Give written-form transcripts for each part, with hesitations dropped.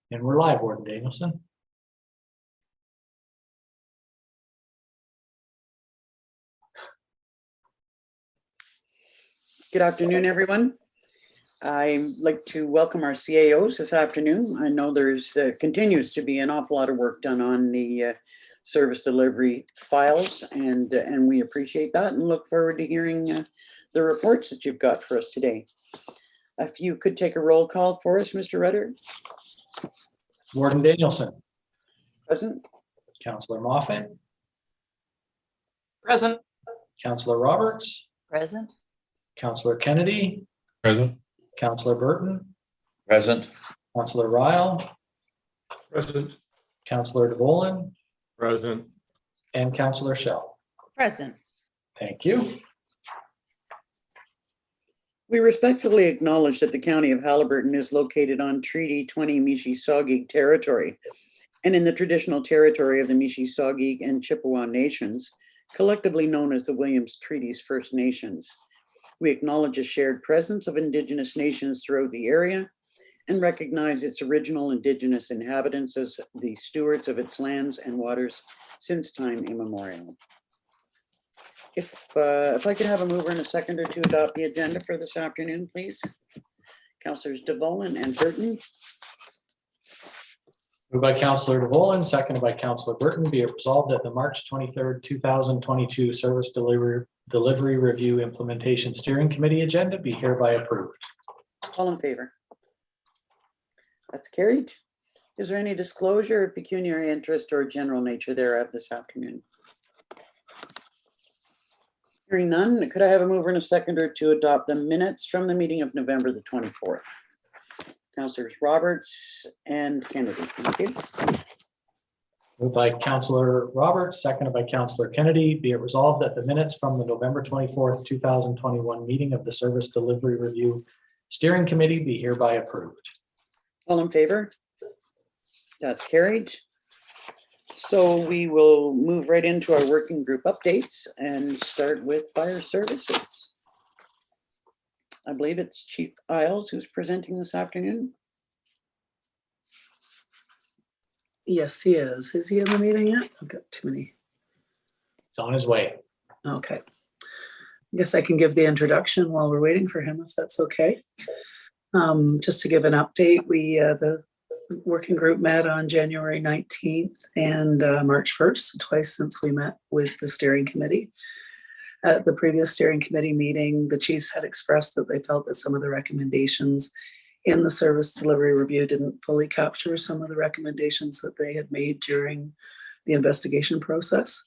And we're live, Warden Danielson. Good afternoon, everyone. I'd like to welcome our CAOs this afternoon. I know there's continues to be an awful lot of work done on the service delivery files, and we appreciate that and look forward to hearing the reports that you've got for us today. If you could take a roll call for us, Mr. Rutter. Warden Danielson. Present. Councillor Moffat. Present. Councillor Roberts. Present. Councillor Kennedy. Present. Councillor Burton. Present. Councillor Ryle. Present. Councillor DeVolen. Present. And Councillor Shell. Present. Thank you. We respectfully acknowledge that the County of Haliburton is located on Treaty 20 Mississauga territory and in the traditional territory of the Mississauga and Chippewa nations, collectively known as the Williams Treaties First Nations. We acknowledge a shared presence of Indigenous nations throughout the area and recognize its original Indigenous inhabitants as the stewards of its lands and waters since time immemorial. If I could have a mover and a seconder to adopt the agenda for this afternoon, please. Councillors DeVolen and Burton. Moved by Councillor DeVolen, seconded by Councillor Burton. Be it resolved that the March 23rd, 2022 Service Delivery Review Implementation Steering Committee agenda be hereby approved. All in favor? That's carried. Is there any disclosure of pecuniary interest or general nature thereof this afternoon? Hearing none, could I have a mover and a seconder to adopt the minutes from the meeting of November the 24th? Councillors Roberts and Kennedy, thank you. Moved by Councillor Roberts, seconded by Councillor Kennedy. Be it resolved that the minutes from the November 24th, 2021 meeting of the Service Delivery Review Steering Committee be hereby approved. All in favor? That's carried. So we will move right into our working group updates and start with fire services. I believe it's Chief Isles who's presenting this afternoon. Yes, he is. Is he in the meeting yet? I've got too many. It's on his way. Okay. I guess I can give the introduction while we're waiting for him, if that's okay. Just to give an update, the working group met on January 19th and March 1st, twice since we met with the steering committee. At the previous steering committee meeting, the chiefs had expressed that they felt that some of the recommendations in the service delivery review didn't fully capture some of the recommendations that they had made during the investigation process.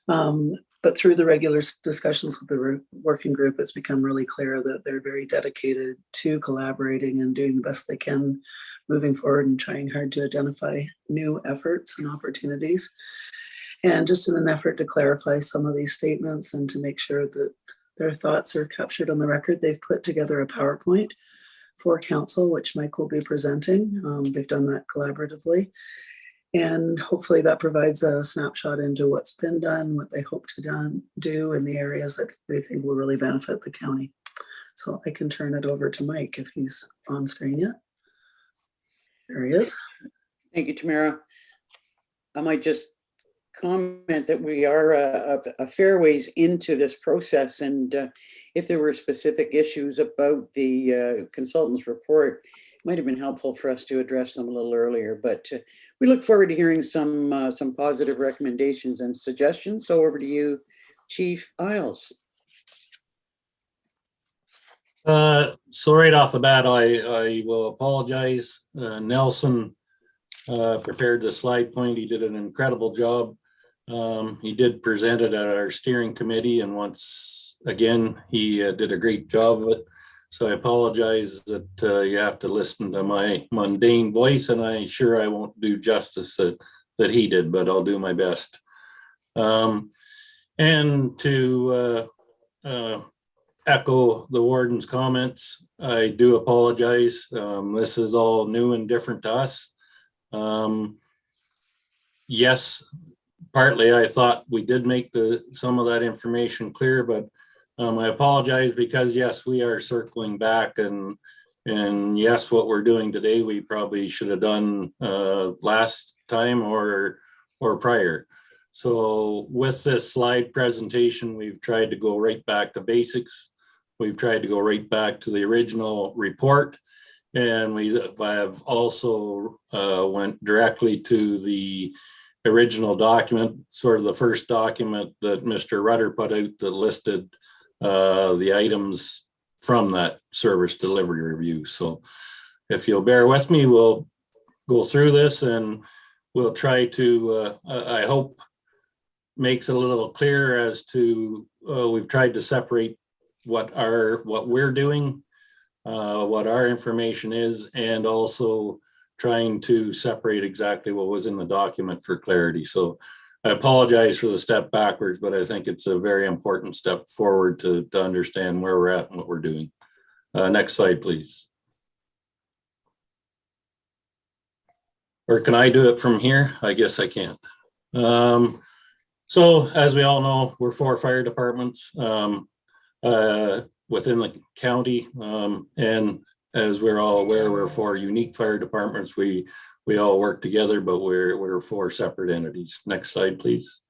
But through the regular discussions with the working group, it's become really clear that they're very dedicated to collaborating and doing the best they can moving forward and trying hard to identify new efforts and opportunities. And just in an effort to clarify some of these statements and to make sure that their thoughts are captured on the record, they've put together a PowerPoint for council, which Mike will be presenting. They've done that collaboratively. And hopefully that provides a snapshot into what's been done, what they hope to do in the areas that they think will really benefit the county. So I can turn it over to Mike if he's on screen yet. There he is. Thank you, Tamara. I might just comment that we are a fair ways into this process, and if there were specific issues about the consultant's report, it might have been helpful for us to address them a little earlier, but we look forward to hearing some positive recommendations and suggestions. So over to you, Chief Isles. So right off the bat, I will apologize. Nelson prepared the slide point. He did an incredible job. He did present it at our steering committee, and once again, he did a great job of it. So I apologize that you have to listen to my mundane voice, and I won't do justice that he did, but I'll do my best. And to echo the warden's comments, I do apologize. This is all new and different to us. Yes, partly I thought we did make some of that information clear, but I apologize because yes, we are circling back, and And yes, what we're doing today, we probably should have done last time or prior. So with this slide presentation, we've tried to go right back to basics. We've tried to go right back to the original report. And we have also went directly to the original document, sort of the first document that Mr. Rutter put out that listed the items from that service delivery review. So if you'll bear with me, we'll go through this and we'll try to, I hope, makes it a little clearer as to, we've tried to separate what we're doing, what our information is, and also trying to separate exactly what was in the document for clarity. So I apologize for the step backwards, but I think it's a very important step forward to understand where we're at and what we're doing. Next slide, please. Or can I do it from here? I guess I can't. So as we all know, we're 4 fire departments within the county. And as we're all aware, we're 4 unique fire departments. We all work together, but we're 4 separate entities. Next slide, please.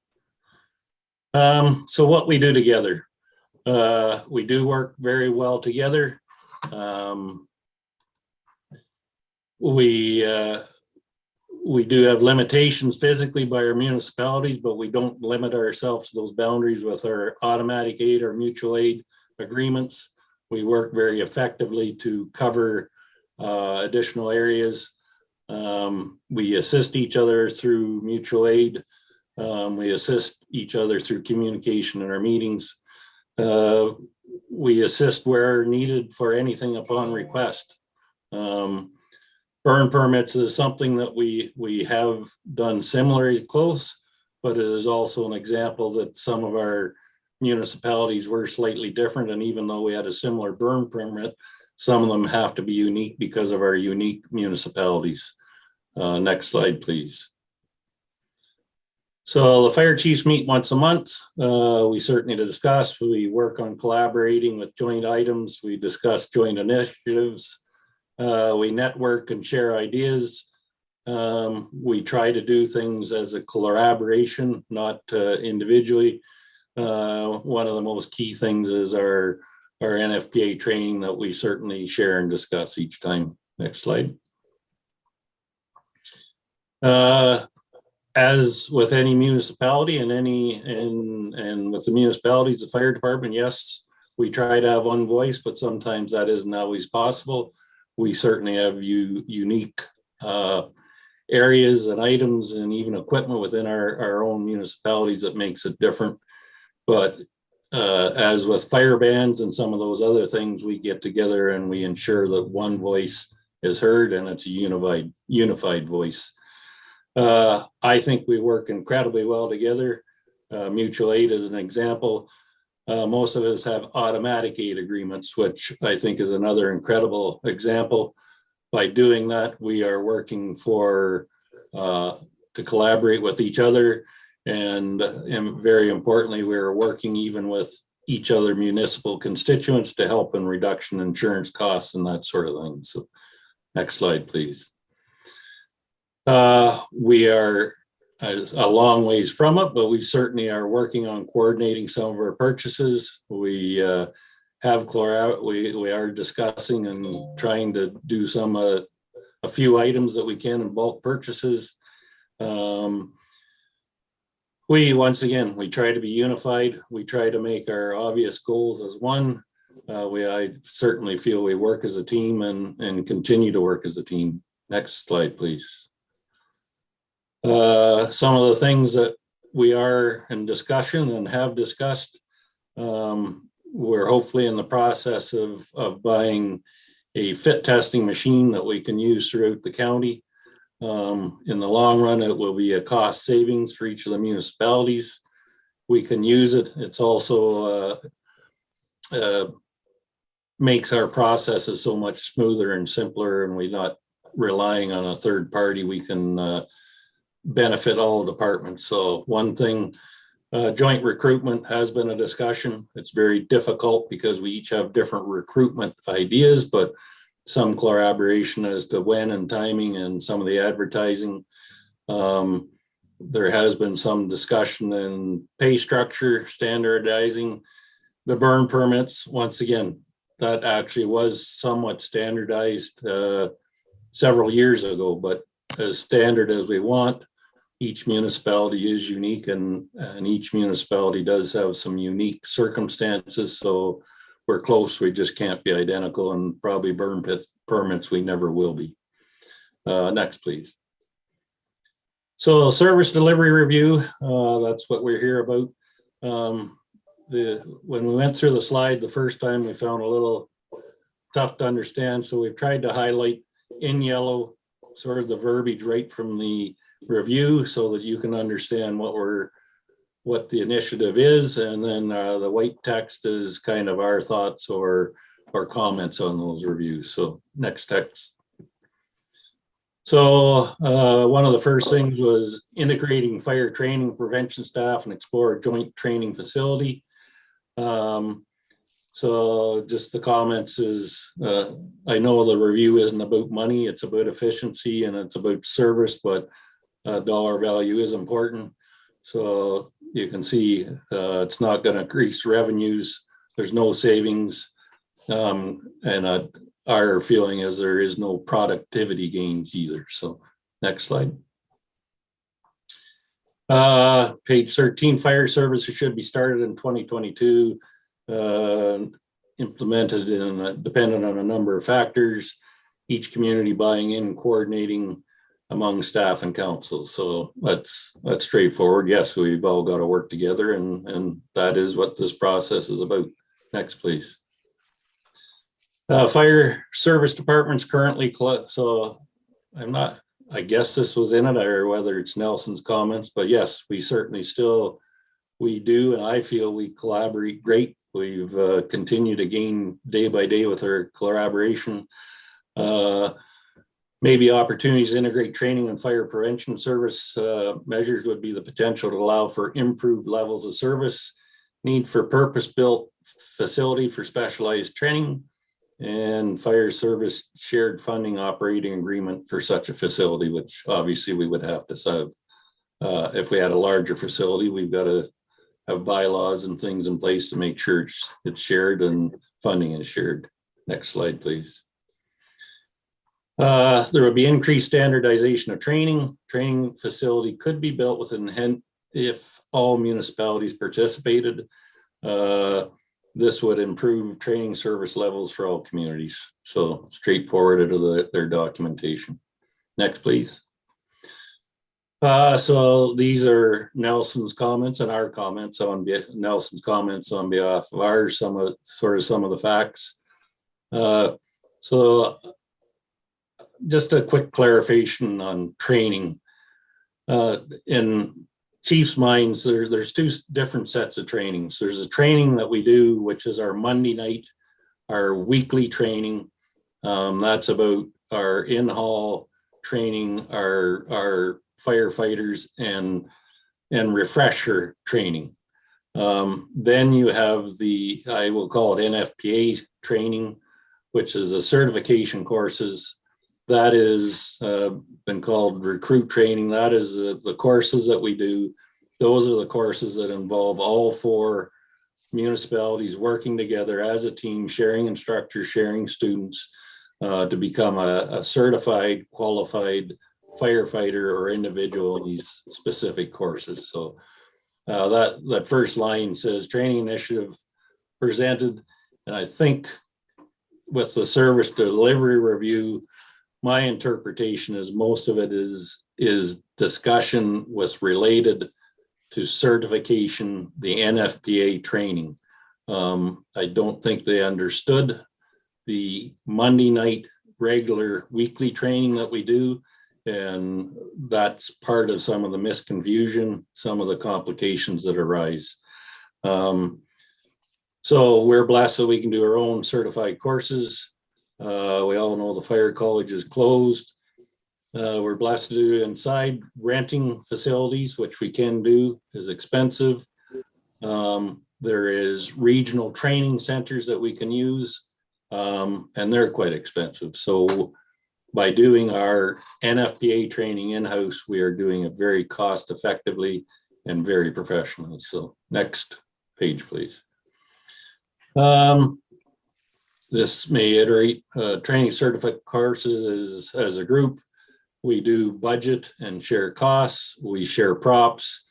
So what we do together, we do work very well together. We do have limitations physically by our municipalities, but we don't limit ourselves to those boundaries with our automatic aid or mutual aid agreements. We work very effectively to cover additional areas. We assist each other through mutual aid. We assist each other through communication in our meetings. We assist where needed for anything upon request. Burn permits is something that we have done similarly close, but it is also an example that some of our municipalities were slightly different. And even though we had a similar burn permit, some of them have to be unique because of our unique municipalities. Next slide, please. So the fire chiefs meet once a month. We certainly discuss, we work on collaborating with joint items. We discuss joint initiatives. We network and share ideas. We try to do things as a collaboration, not individually. One of the most key things is our NFPA training that we certainly share and discuss each time. Next slide. As with any municipality and with the municipalities, the fire department, yes, we try to have one voice, but sometimes that isn't always possible. We certainly have unique areas and items and even equipment within our own municipalities that makes it different. But as with fire bans and some of those other things, we get together and we ensure that one voice is heard and it's a unified voice. I think we work incredibly well together. Mutual aid is an example. Most of us have automatic aid agreements, which I think is another incredible example. By doing that, we are working to collaborate with each other. And very importantly, we're working even with each other municipal constituents to help in reduction in insurance costs and that sort of thing. So next slide, please. We are a long ways from it, but we certainly are working on coordinating some of our purchases. We are discussing and trying to do a few items that we can in bulk purchases. Once again, we try to be unified. We try to make our obvious goals as one. I certainly feel we work as a team and continue to work as a team. Next slide, please. Some of the things that we are in discussion and have discussed, we're hopefully in the process of buying a fit testing machine that we can use throughout the county. In the long run, it will be a cost savings for each of the municipalities. We can use it. It's also makes our processes so much smoother and simpler, and we're not relying on a third party. We can benefit all departments. So one thing, joint recruitment has been a discussion. It's very difficult because we each have different recruitment ideas, but some collaboration as to when and timing and some of the advertising. There has been some discussion in pay structure, standardizing the burn permits. Once again, that actually was somewhat standardized several years ago, but as standard as we want, each municipality is unique, and each municipality does have some unique circumstances. So we're close, we just can't be identical, and probably burn pit permits we never will be. Next, please. So service delivery review, that's what we're here about. When we went through the slide the first time, we found a little tough to understand. So we've tried to highlight in yellow sort of the verbiage right from the review so that you can understand what the initiative is. And then the white text is kind of our thoughts or comments on those reviews. So next text. So one of the first things was integrating fire training prevention staff and explore a joint training facility. So just the comments is, I know the review isn't about money, it's about efficiency and it's about service, but dollar value is important. So you can see it's not going to increase revenues. There's no savings. And our feeling is there is no productivity gains either. So next slide. Page 13, fire services should be started in 2022. Implemented and dependent on a number of factors, each community buying in and coordinating among staff and council. So that's straightforward. Yes, we've all got to work together, and that is what this process is about. Next, please. Fire service departments currently, so I guess this was in it, or whether it's Nelson's comments, but yes, we certainly we do, and I feel we collaborate great. We've continued to gain day by day with our collaboration. Maybe opportunities to integrate training and fire prevention service measures would be the potential to allow for improved levels of service, need for purpose-built facility for specialized training, and fire service shared funding operating agreement for such a facility, which obviously we would have to have. If we had a larger facility, we've got to have bylaws and things in place to make sure it's shared and funding is shared. Next slide, please. There will be increased standardization of training. Training facility could be built within if all municipalities participated. This would improve training service levels for all communities. So straightforward into their documentation. Next, please. So these are Nelson's comments and our comments on Nelson's comments on behalf of ours, some of the facts. So just a quick clarification on training. In Chief's minds, there's two different sets of trainings. There's a training that we do, which is our Monday night, our weekly training. That's about our in-hall training, our firefighters and refresher training. Then you have I will call it NFPA training, which is a certification courses. That is been called recruit training. That is the courses that we do. Those are the courses that involve all 4 municipalities working together as a team, sharing instructors, sharing students to become a certified, qualified firefighter or individual in these specific courses. So that first line says training initiative presented. And I think with the service delivery review, my interpretation is most of it is discussion was related to certification, the NFPA training. I don't think they understood the Monday night regular weekly training that we do. And that's part of some of the misconfusion, some of the complications that arise. So we're blessed that we can do our own certified courses. We all know the fire college is closed. We're blessed to do inside. Renting facilities, which we can do, is expensive. There is regional training centers that we can use. and they're quite expensive. So by doing our NFPA training in-house, we are doing it very cost effectively and very professionally. So next page, please. This may iterate training certificate courses as a group. We do budget and share costs. We share props.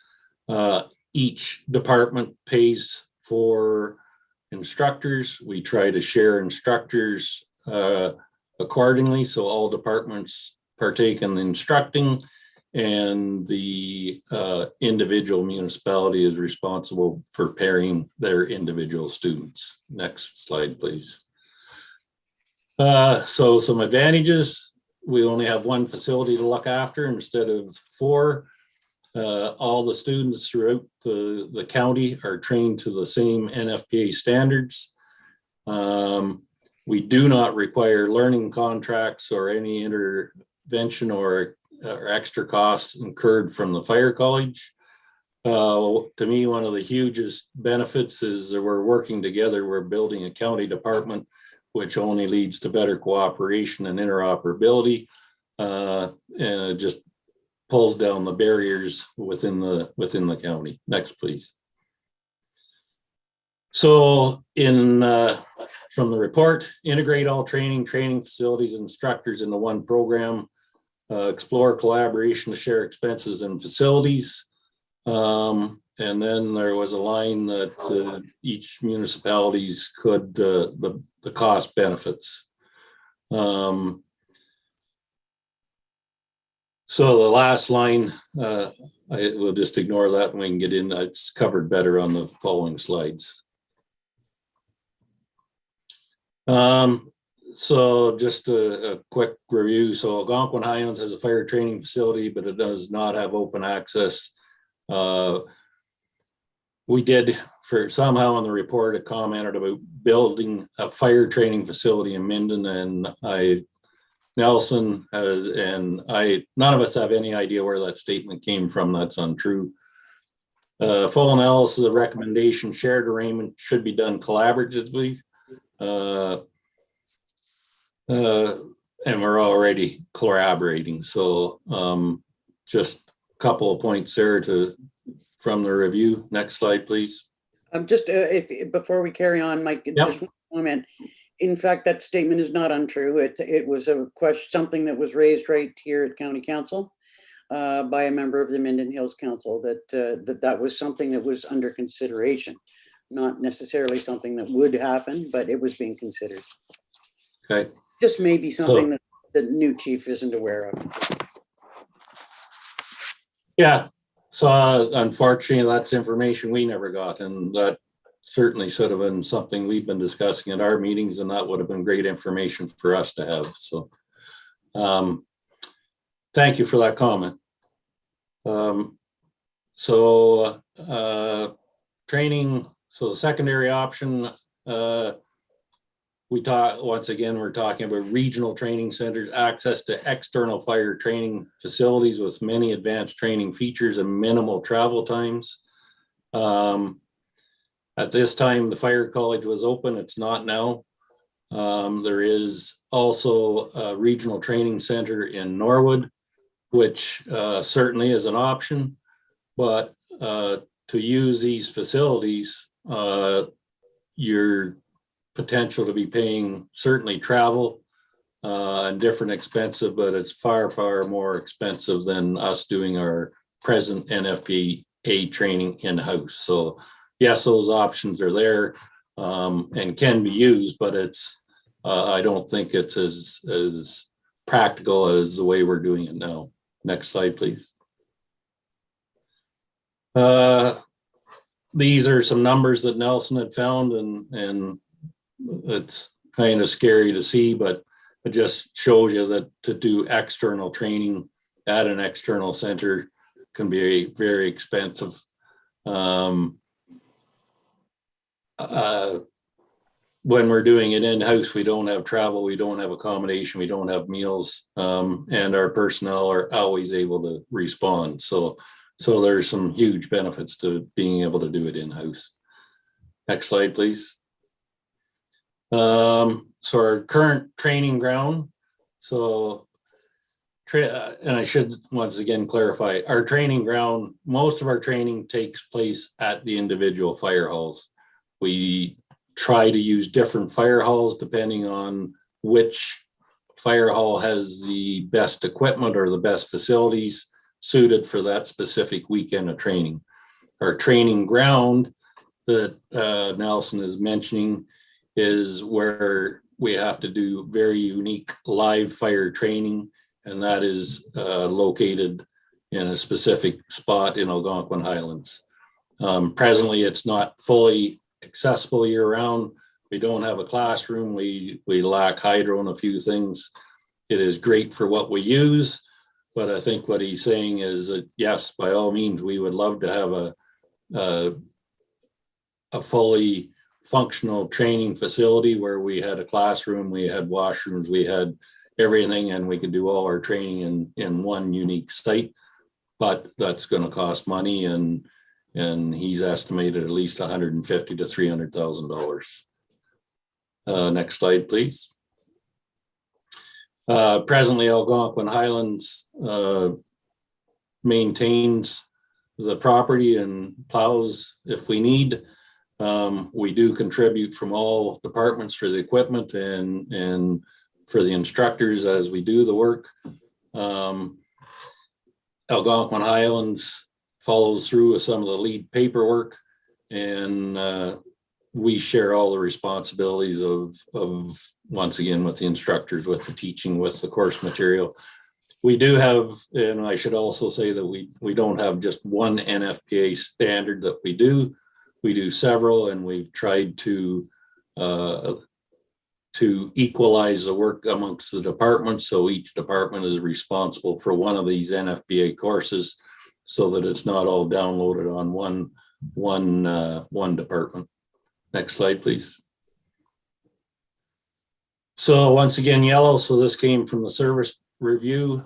Each department pays for instructors. We try to share instructors accordingly, so all departments partake in the instructing, and the individual municipality is responsible for pairing their individual students. Next slide, please. So some advantages: we only have one facility to look after instead of 4. All the students throughout the county are trained to the same NFPA standards. We do not require learning contracts or any intervention or extra costs incurred from the fire college. To me, one of the hugest benefits is that we're working together. We're building a county department, which only leads to better cooperation and interoperability, and it just pulls down the barriers within the county. Next, please. So from the report, integrate all training facilities, instructors into one program, explore collaboration to share expenses and facilities. And then there was a line that each municipalities could, the cost benefits. So the last line, I will just ignore that and we can get in. It's covered better on the following slides. So just a quick review. So Algonquin Highlands has a fire training facility, but it does not have open access. We did, for somehow in the report, it commented about building a fire training facility in Minden, and Nelson has, and none of us have any idea where that statement came from. That's untrue. Full analysis of recommendation, shared arrangement should be done collaboratively. And we're already collaborating. So just a couple of points there from the review. Next slide, please. Just before we carry on, Mike, Yep. just one comment. In fact, that statement is not untrue. It was a question, something that was raised right here at County Council by a member of the Minden Hills Council, that was something that was under consideration, not necessarily something that would happen, but it was being considered. Okay. Just maybe something that the new chief isn't aware of. Yeah. So unfortunately, that's information we never got, and that certainly should have been something we've been discussing at our meetings, and that would have been great information for us to have. So thank you for that comment. Training. So the secondary option, we're talking about regional training centers, access to external fire training facilities with many advanced training features and minimal travel times. At this time, the fire college was open. It's not now. There is also a regional training center in Norwood, which certainly is an option, but to use these facilities, your potential to be paying certainly travel and different expensive, but it's far, far more expensive than us doing our present NFPA training in-house. So yes, those options are there and can be used, but it's I don't think it's as practical as the way we're doing it now. Next slide, please. These are some numbers that Nelson had found, and it's kind of scary to see, but it just shows you that to do external training at an external center can be very expensive. When we're doing it in-house, we don't have travel, we don't have accommodation, we don't have meals, and our personnel are always able to respond. So there's some huge benefits to being able to do it in-house. Next slide, please. So our current training ground, so and I should once again clarify, our training ground, most of our training takes place at the individual fire halls. We try to use different fire halls depending on which fire hall has the best equipment or the best facilities suited for that specific weekend of training. Our training ground that Nelson is mentioning is where we have to do very unique live fire training, and that is located in a specific spot in Algonquin Highlands. Presently, it's not fully accessible year round. We don't have a classroom. We lack hydro and a few things. It is great for what we use, but I think what he's saying is that yes, by all means, we would love to have a fully functional training facility where we had a classroom, we had washrooms, we had everything, and we could do all our training in one unique site. But that's going to cost money, and he's estimated at least $150,000 to $300,000. Next slide, please. Presently, Algonquin Highlands maintains the property and plows if we need. We do contribute from all departments for the equipment and for the instructors as we do the work. Algonquin Highlands follows through with some of the lead paperwork, and we share all the responsibilities of once again with the instructors, with the teaching, with the course material. We do have, and I should also say that we don't have just one NFPA standard that we do. We do several, and we've tried to equalize the work amongst the departments. So each department is responsible for one of these NFPA courses, so that it's not all downloaded on one department. Next slide, please. So once again, yellow. So this came from the service review.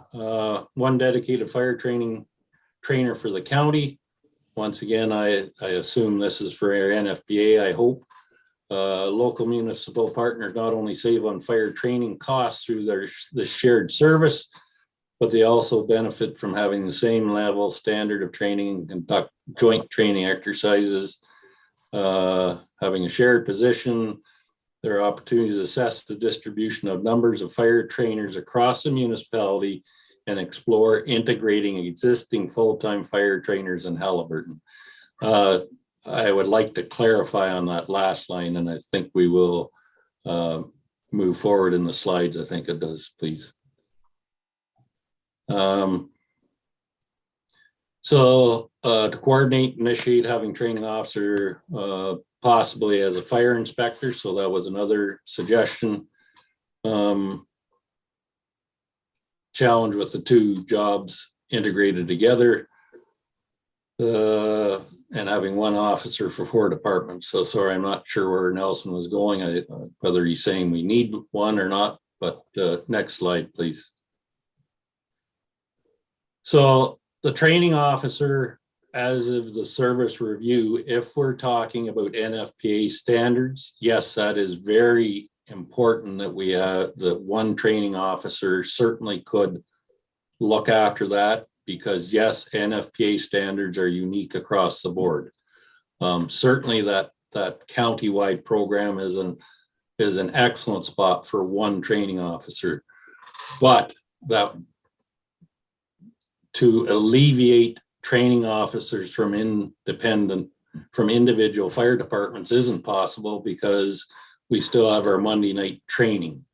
One dedicated fire trainer for the county. Once again, I assume this is for our NFPA, I hope. Local municipal partners not only save on fire training costs through the shared service, but they also benefit from having the same level standard of training and conduct joint training exercises. Having a shared position, there are opportunities to assess the distribution of numbers of fire trainers across the municipality and explore integrating existing full-time fire trainers in Haliburton. I would like to clarify on that last line, and I think we will move forward in the slides. I think it does, please. So to coordinate, initiate having training officer possibly as a fire inspector. So that was another suggestion. Challenge with the two jobs integrated together. And having one officer for 4 departments. So sorry, I'm not sure where Nelson was going, whether he's saying we need one or not, but next slide, please. So the training officer, as of the service review, if we're talking about NFPA standards, yes, that is very important that we have that one training officer certainly could look after that, because yes, NFPA standards are unique across the board. Certainly that county-wide program is an excellent spot for one training officer, but that to alleviate training officers from individual fire departments isn't possible, because we still have our Monday night training.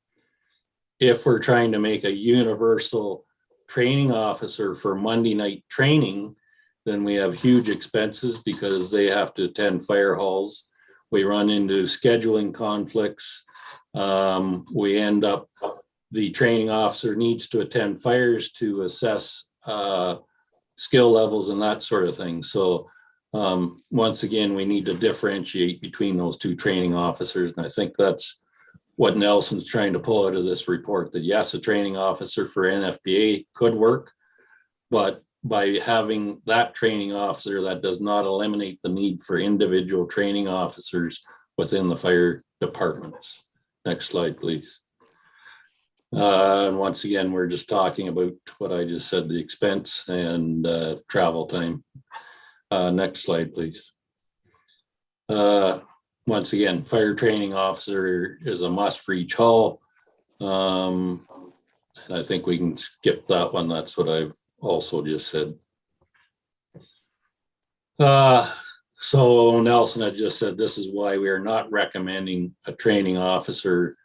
If we're trying to make a universal training officer for Monday night training, then we have huge expenses because they have to attend fire halls. We run into scheduling conflicts. We end up, the training officer needs to attend fires to assess skill levels and that sort of thing. So once again, we need to differentiate between those two training officers. And I think that's what Nelson's trying to pull out of this report, that yes, a training officer for NFPA could work, but by having that training officer, that does not eliminate the need for individual training officers within the fire departments. Next slide, please. And once again, we're just talking about what I just said, the expense and travel time. Next slide, please. Once again, fire training officer is a must for each hall. And I think we can skip that one. That's what I've also just said. So Nelson had just said, this is why we are not recommending a training officer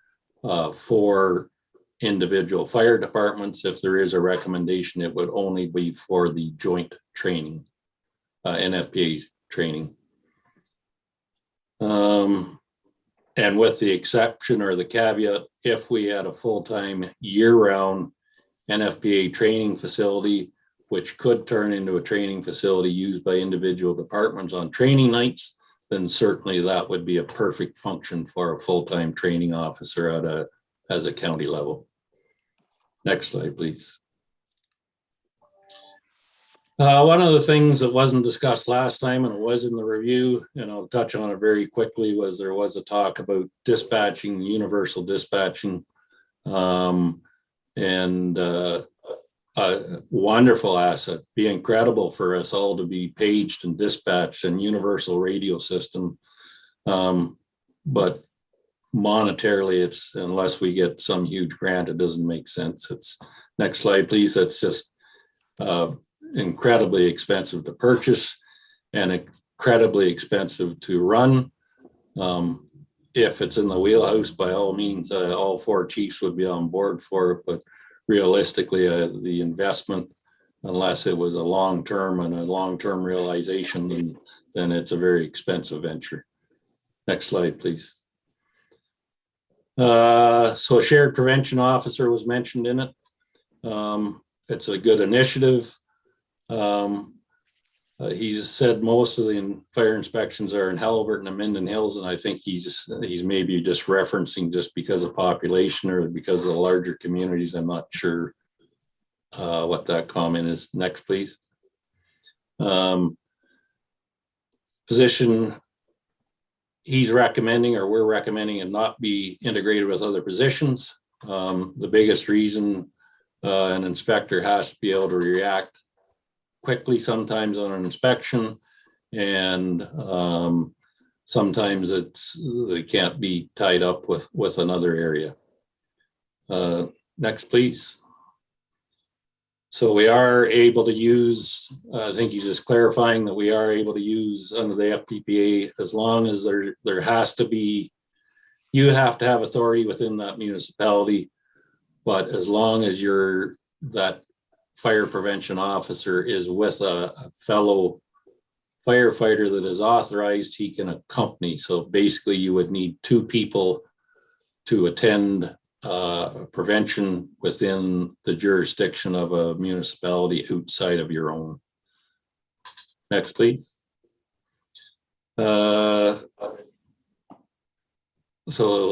for individual fire departments. If there is a recommendation, it would only be for the joint training, NFPA training. And with the exception or the caveat, if we had a full-time year-round NFPA training facility, which could turn into a training facility used by individual departments on training nights, then certainly that would be a perfect function for a full-time training officer as a county level. Next slide, please. One of the things that wasn't discussed last time, and it was in the review, and I'll touch on it very quickly, was there was a talk about dispatching, universal dispatching, and a wonderful asset, be incredible for us all to be paged and dispatched and universal radio system. But monetarily, it's, unless we get some huge grant, it doesn't make sense. It's, next slide, please. That's just incredibly expensive to purchase and incredibly expensive to run. If it's in the wheelhouse, by all means, all four chiefs would be on board for it, but realistically, the investment, unless it was a long-term and a long-term realization, then it's a very expensive venture. Next slide, please. So a shared prevention officer was mentioned in it. It's a good initiative. He's said most of the fire inspections are in Halliburton and Minden Hills, and I think he's maybe just referencing just because of population or because of the larger communities. I'm not sure what that comment is. Next, please. Position he's recommending, or we're recommending, it not be integrated with other positions. The biggest reason an inspector has to be able to react quickly sometimes on an inspection, and sometimes they can't be tied up with another area. Next, please. So we are able to use, I think he's just clarifying that we are able to use under the FPPA as long as there has to be, you have to have authority within that municipality, but as long as that fire prevention officer is with a fellow firefighter that is authorized, he can accompany. So basically you would need two people to attend prevention within the jurisdiction of a municipality outside of your own. Next, please. So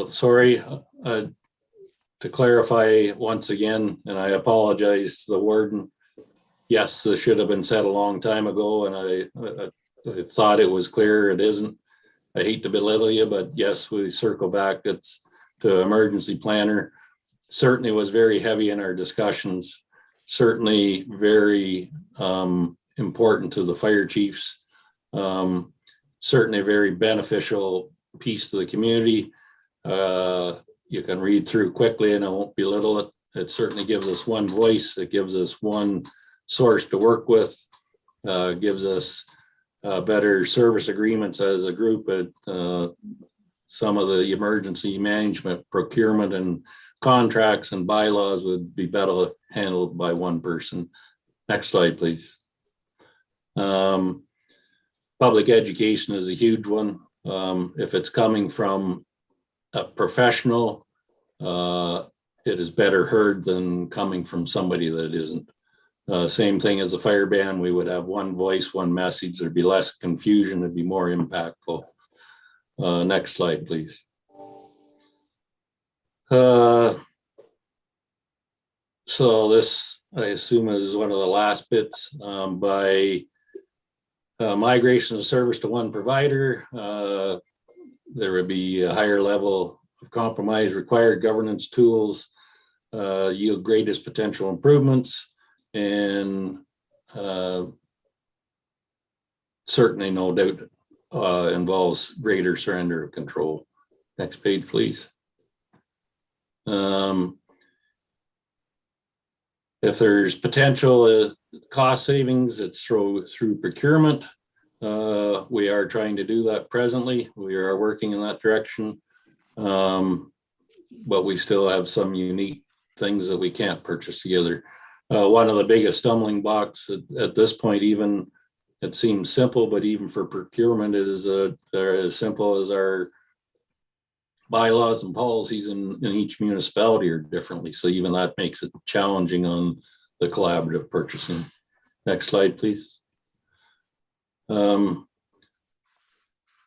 sorry, to clarify once again, and I apologize to the warden. Yes, this should have been said a long time ago, and I thought it was clear. It isn't. I hate to belittle you, but yes, we circle back. It's to emergency planner. Certainly was very heavy in our discussions. Certainly very important to the fire chiefs. Certainly a very beneficial piece to the community. You can read through quickly and I won't belittle it. It certainly gives us one voice. It gives us one source to work with, gives us better service agreements as a group. Some of the emergency management, procurement and contracts and bylaws would be better handled by one person. Next slide, please. Public education is a huge one. If it's coming from a professional, it is better heard than coming from somebody that isn't. Same thing as a fire ban, we would have one voice, one message, there'd be less confusion, it'd be more impactful. Next slide, please. So this, I assume, is one of the last bits. By migration of service to one provider, there would be a higher level of compromise, required governance tools yield greatest potential improvements, and certainly no doubt involves greater surrender of control. Next page, please. If there's potential cost savings, it's through procurement. We are trying to do that presently. We are working in that direction. But we still have some unique things that we can't purchase together. One of the biggest stumbling blocks at this point, even it seems simple, but even for procurement, is they're as simple as our bylaws and policies in each municipality are differently. So even that makes it challenging on the collaborative purchasing. Next slide, please.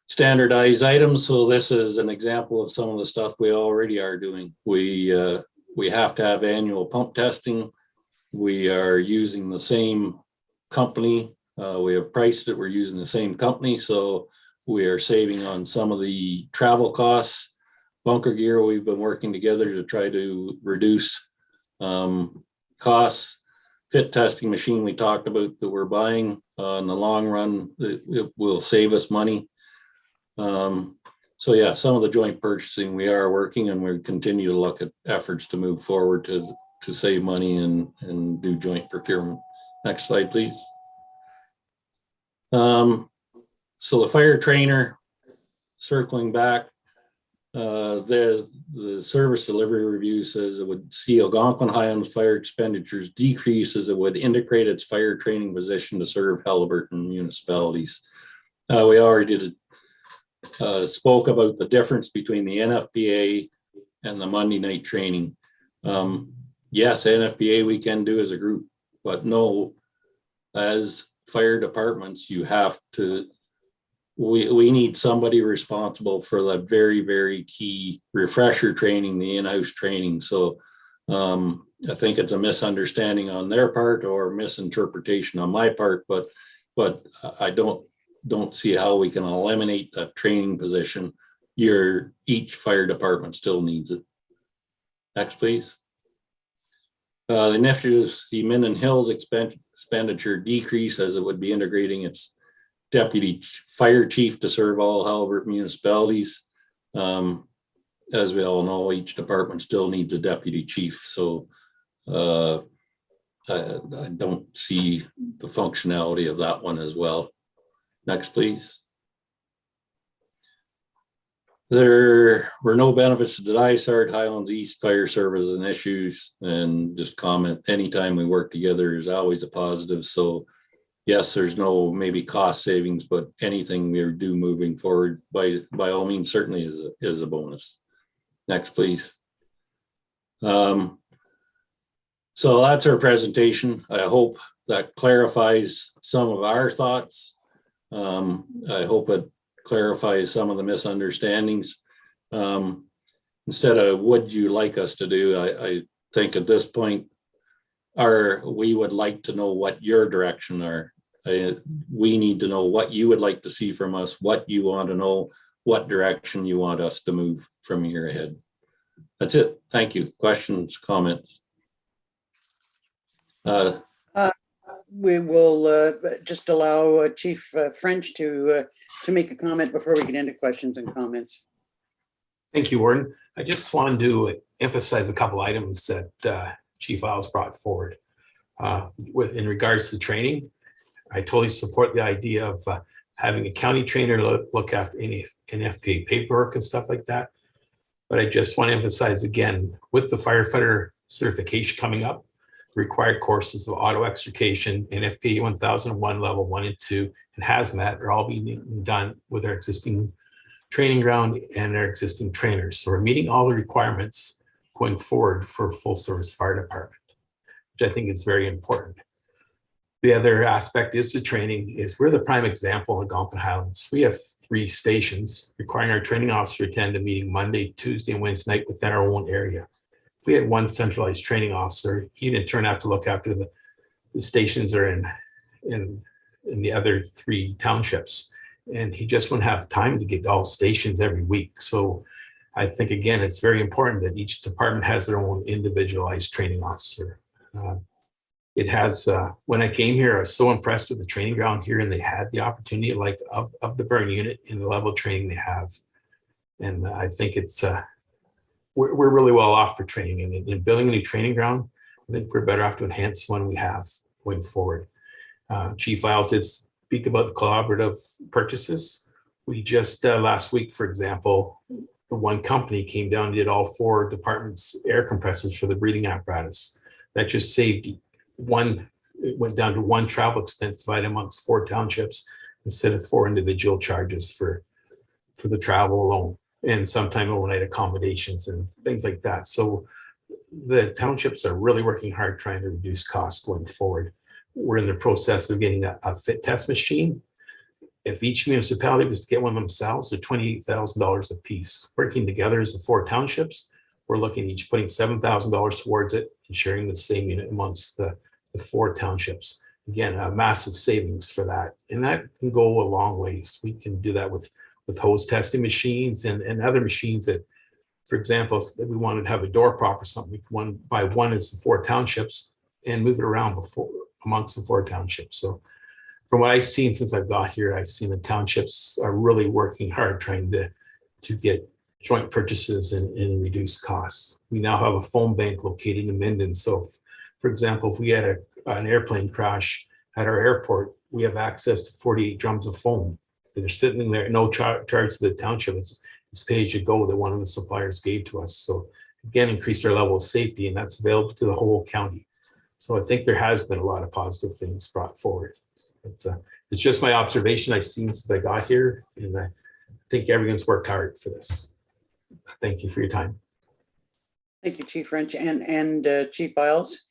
Standardized items. So this is an example of some of the stuff we already are doing. We have to have annual pump testing. We are using the same company. We have priced it. We're using the same company. So we are saving on some of the travel costs. Bunker gear, we've been working together to try to reduce costs. Fit testing machine we talked about that we're buying in the long run, it will save us money. So yeah, some of the joint purchasing we are working, and we continue to look at efforts to move forward to save money and do joint procurement. Next slide, please. So the fire trainer, circling back, the service delivery review says it would see Algonquin Highlands fire expenditures decrease as it would integrate its fire training position to serve Haliburton municipalities. We already spoke about the difference between the NFPA and the Monday night training. Yes, NFPA we can do as a group, but no, as fire departments, you have to, we need somebody responsible for the very, very key refresher training, the in-house training. So I think it's a misunderstanding on their part or misinterpretation on my part, but I don't see how we can eliminate that training position. Each fire department still needs it. Next, please. The initiatives, the Minden Hills expenditure decrease as it would be integrating its deputy fire chief to serve all Haliburton municipalities. As we all know, each department still needs a deputy chief. So I don't see the functionality of that one as well. Next, please. There were no benefits to the Dysart Highlands East Fire Service and issues, and just comment, anytime we work together is always a positive. So yes, there's no maybe cost savings, but anything we do moving forward by all means certainly is a bonus. Next, please. So that's our presentation. I hope that clarifies some of our thoughts. I hope it clarifies some of the misunderstandings. Instead of would you like us to do, I think at this point, we would like to know what your direction are. We need to know what you would like to see from us, what you want to know, what direction you want us to move from here ahead. That's it. Thank you. Questions, comments? We will just allow Chief French to make a comment before we get into questions and comments. Thank you, Warden. I just wanted to emphasize a couple items that Chief Isles brought forward. In regards to training, I totally support the idea of having a county trainer look after any NFPA paperwork and stuff like that. But I just want to emphasize again, with the firefighter certification coming up, required courses of auto extrication, NFPA 1001 level 1 and 2, and hazmat are all being done with our existing training ground and our existing trainers. So we're meeting all the requirements going forward for a full service fire department, which I think is very important. The other aspect is the training. We're the prime example in Algonquin Highlands. We have 3 stations requiring our training officer to attend a meeting Monday, Tuesday, and Wednesday night within our own area. If we had one centralized training officer, he'd in turn have to look after the stations that are in the other 3 townships. And he just wouldn't have time to get all stations every week. So I think, again, it's very important that each department has their own individualized training officer. It has, when I came here, I was so impressed with the training ground here, and they had the opportunity of the burn unit and the level of training they have. And I think it's, we're really well off for training, and in building a new training ground, I think we're better off to enhance the one we have going forward. Chief Isles did speak about the collaborative purchases. We just, last week, for example, the one company came down and did all 4 departments' air compressors for the breathing apparatus. That just saved one, it went down to 1 travel expense divided amongst 4 townships instead of 4 individual charges for the travel alone, and sometimes overnight accommodations and things like that. So the townships are really working hard trying to reduce costs going forward. We're in the process of getting a fit test machine. If each municipality was to get one themselves, they're $28,000 a piece. Working together as the 4 townships, we're looking each putting $7,000 towards it and sharing the same unit amongst the 4 townships. Again, a massive savings for that. And that can go a long ways. We can do that with hose testing machines and other machines that, for example, if we wanted to have a door prop or something, we can buy one as the 4 townships and move it around amongst the 4 townships. So from what I've seen since I've got here, I've seen the townships are really working hard trying to get joint purchases and reduce costs. We now have a foam bank located in Minden. So for example, if we had an airplane crash at our airport, we have access to 48 drums of foam that are sitting there, no charge to the township. It's pay as you go that one of the suppliers gave to us. So again, increase our level of safety, and that's available to the whole county. So I think there has been a lot of positive things brought forward. It's just my observation I've seen since I got here, and I think everyone's worked hard for this. Thank you for your time. Thank you, Chief French and Chief Isles.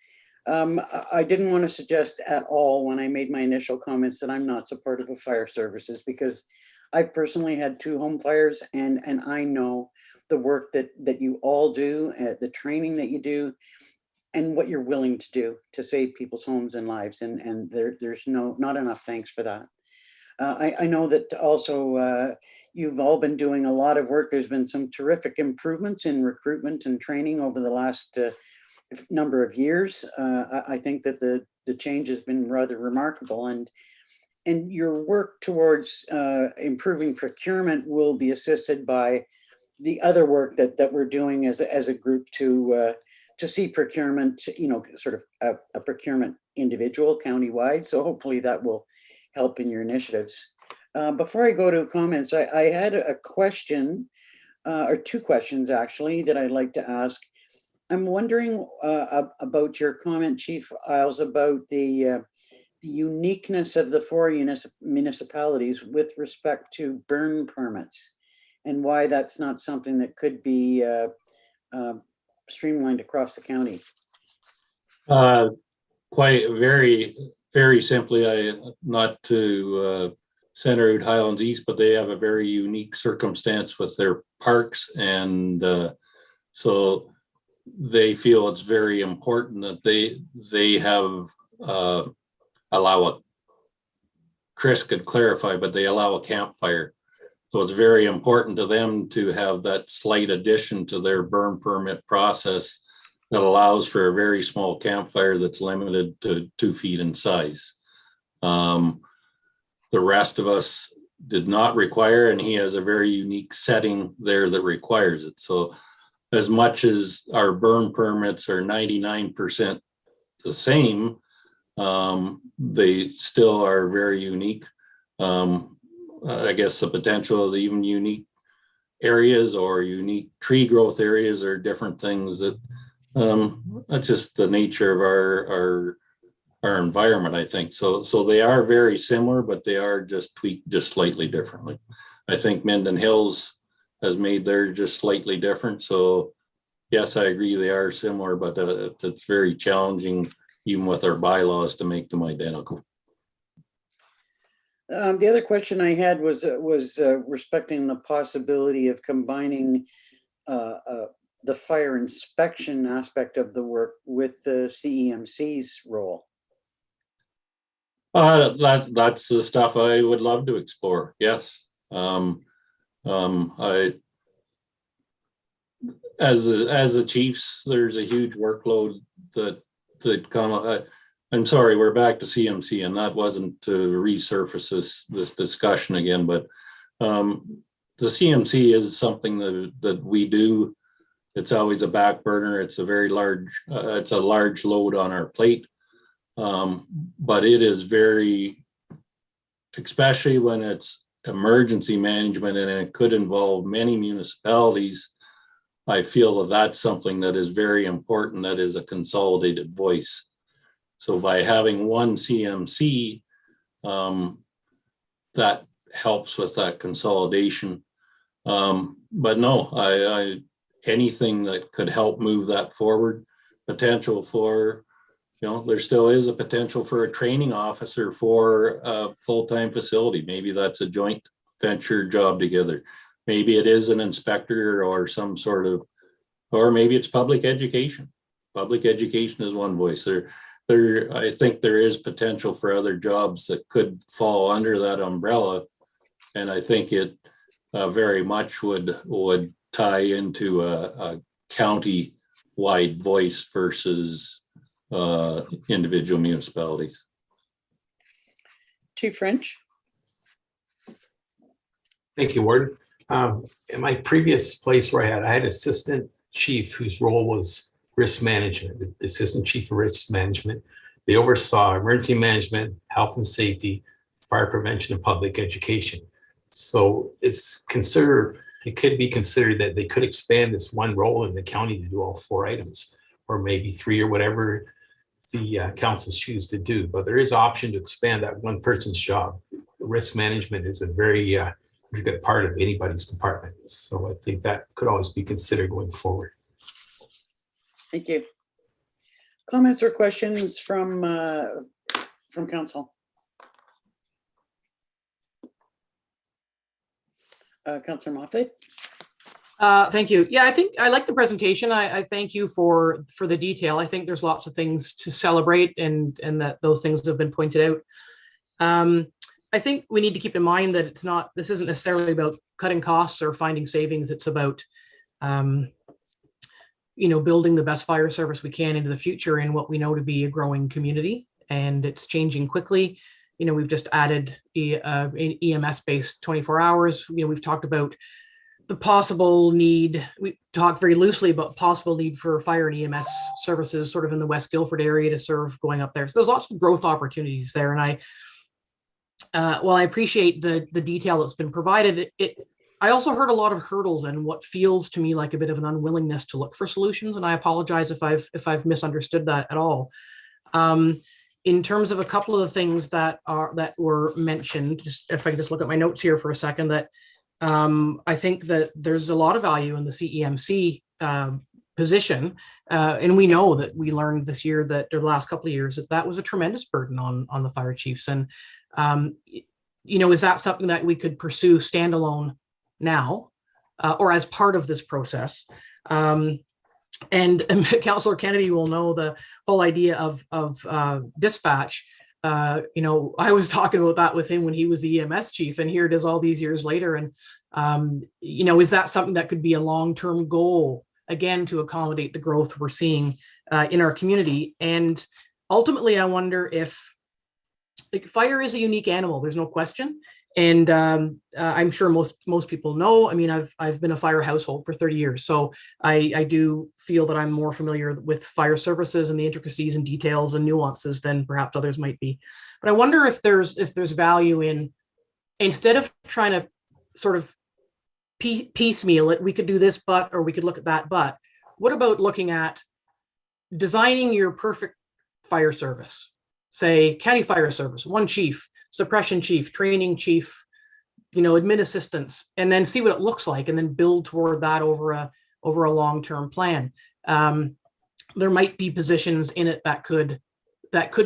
I didn't want to suggest at all when I made my initial comments that I'm not supportive of fire services, because I've personally had 2 home fires, and I know the work that you all do, the training that you do, and what you're willing to do to save people's homes and lives. And there's not enough thanks for that. I know that also you've all been doing a lot of work. There's been some terrific improvements in recruitment and training over the last number of years. I think that the change has been rather remarkable, and your work towards improving procurement will be assisted by the other work that we're doing as a group to see procurement, sort of a procurement individual countywide. So hopefully that will help in your initiatives. Before I go to comments, I had a question, or 2 questions actually, that I'd like to ask. I'm wondering about your comment, Chief Isles, about the uniqueness of the 4 municipalities with respect to burn permits, and why that's not something that could be streamlined across the county. Quite very simply, not to center out Highlands East, but they have a very unique circumstance with their parks, and so they feel it's very important that they have allow a, Chris could clarify, but they allow a campfire. So it's very important to them to have that slight addition to their burn permit process that allows for a very small campfire that's limited to 2 feet in size. The rest of us did not require, and he has a very unique setting there that requires it. So as much as our burn permits are 99% the same, they still are very unique. I guess the potential is even unique areas or unique tree growth areas are different things that that's just the nature of our environment, I think. So they are very similar, but they are just tweaked just slightly differently. I think Minden Hills has made theirs just slightly different. So yes, I agree they are similar, but it's very challenging even with our bylaws to make them identical. The other question I had was respecting the possibility of combining the fire inspection aspect of the work with the CEMC's role. That's the stuff I would love to explore. Yes. as the chiefs, there's a huge workload I'm sorry, we're back to CMC, and that wasn't to resurface this discussion again, but the CMC is something that we do. It's always a back burner. It's a very large, it's a large load on our plate. But it is very, especially when it's emergency management and it could involve many municipalities. I feel that that's something that is very important. That is a consolidated voice. So by having one CMC, that helps with that consolidation. But no, anything that could help move that forward, potential for, there still is a potential for a training officer for a full-time facility. Maybe that's a joint venture job together. Maybe it is an inspector or some sort of, or maybe it's public education. Public education is one voice. I think there is potential for other jobs that could fall under that umbrella. And I think it very much would tie into a county-wide voice versus individual municipalities. Chief French. Thank you, Warden. In my previous place where I had assistant chief whose role was risk management, the assistant chief of risk management. They oversaw emergency management, health and safety, fire prevention, and public education. So it could be considered that they could expand this one role in the county to do all 4 items, or maybe 3 or whatever the councils choose to do. But there is option to expand that one person's job. Risk management is a very good part of anybody's department. So I think that could always be considered going forward. Thank you. Comments or questions from council? Councillor Moffat. Thank you. Yeah, I think I like the presentation. I thank you for the detail. I think there's lots of things to celebrate, and that those things have been pointed out. I think we need to keep in mind that this isn't necessarily about cutting costs or finding savings. It's about building the best fire service we can into the future in what we know to be a growing community, and it's changing quickly. We've just added an EMS-based 24 hours. We've talked about the possible need. We talked very loosely about possible need for fire and EMS services sort of in the West Guildford area to serve going up there. So there's lots of growth opportunities there. And while I appreciate the detail that's been provided, I also heard a lot of hurdles and what feels to me like a bit of an unwillingness to look for solutions. And I apologize if I've misunderstood that at all. In terms of a couple of the things that were mentioned, just if I can just look at my notes here for a second, that I think that there's a lot of value in the CEMC position. And we know that we learned this year or the last couple of years that was a tremendous burden on the fire chiefs. And, is that something that we could pursue standalone now or as part of this process? And Councillor Kennedy will know the whole idea of dispatch. I was talking about that with him when he was the EMS chief, and here it is all these years later. And, is that something that could be a long-term goal, again, to accommodate the growth we're seeing in our community? And ultimately, I wonder if fire is a unique animal, there's no question. And I'm sure most people know. I mean, I've been a fire household for 30 years, so I do feel that I'm more familiar with fire services and the intricacies and details and nuances than perhaps others might be. But I wonder if there's value in, instead of trying to sort of piecemeal it, we could do this, or we could look at that. But what about looking at designing your perfect fire service? Say county fire service, one chief, suppression chief, training chief, admin assistants, and then see what it looks like, and then build toward that over a long-term plan. There might be positions in it that could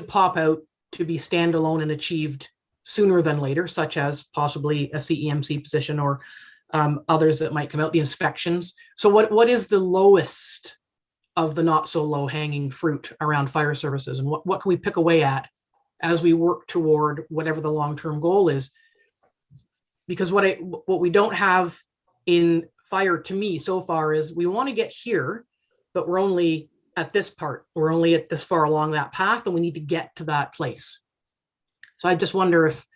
pop out to be standalone and achieved sooner than later, such as possibly a CEMC position or others that might come out, the inspections. So what is the lowest of the not so low hanging fruit around fire services, and what can we pick away at as we work toward whatever the long-term goal is? Because what we don't have in fire to me so far is we want to get here, but we're only at this part. We're only at this far along that path, and we need to get to that place. So I just wonder if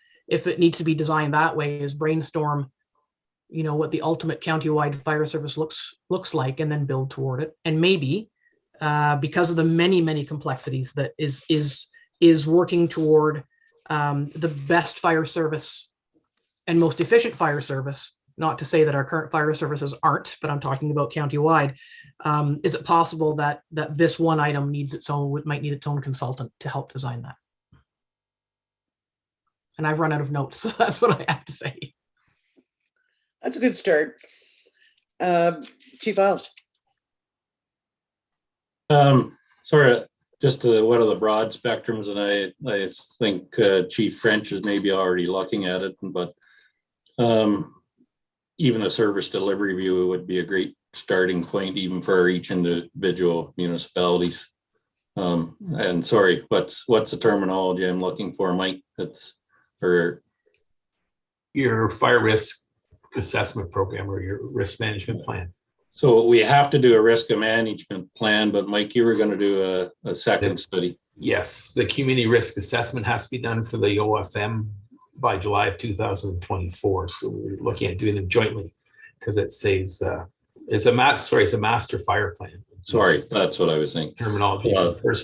it needs to be designed that way, is brainstorm, what the ultimate countywide fire service looks like, and then build toward it. And maybe because of the many complexities that is working toward the best fire service and most efficient fire service. Not to say that our current fire services aren't, but I'm talking about countywide. Is it possible that this one item might need its own consultant to help design that? And I've run out of notes, so that's what I have to say. That's a good start. Chief Iles. Sort of just what are the broad spectrums, and I think Chief French is maybe already looking at it, but even a service delivery review would be a great starting point, even for each individual municipalities. And sorry, what's the terminology I'm looking for, Mike? It's for Your fire risk assessment program or your risk management plan. So we have to do a risk management plan, but Mike, you were going to do a second study. Yes, the community risk assessment has to be done for the OFM by July of 2024. So we're looking at doing them jointly because it says it's a master fire plan. Sorry, that's what I was thinking. Terminology.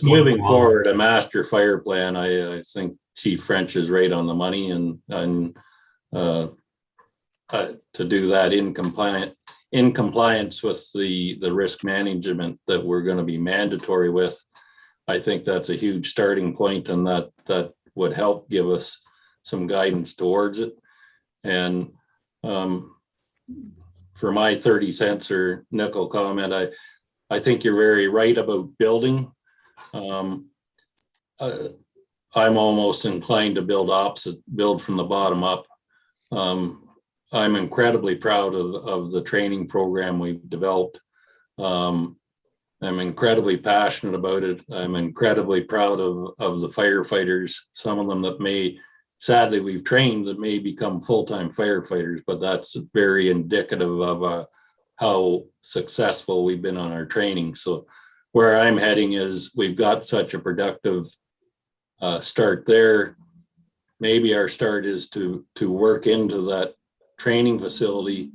Moving forward, a master fire plan. I think Chief French is right on the money, and to do that in compliance with the risk management that we're going to be mandatory with. I think that's a huge starting point, and that would help give us some guidance towards it. And for my 30 cents or nickel comment, I think you're very right about building. I'm almost inclined to build from the bottom up. I'm incredibly proud of the training program we've developed. I'm incredibly passionate about it. I'm incredibly proud of the firefighters, some of them that sadly we've trained that may become full-time firefighters, but that's very indicative of how successful we've been on our training. So where I'm heading is we've got such a productive start there. Maybe our start is to work into that training facility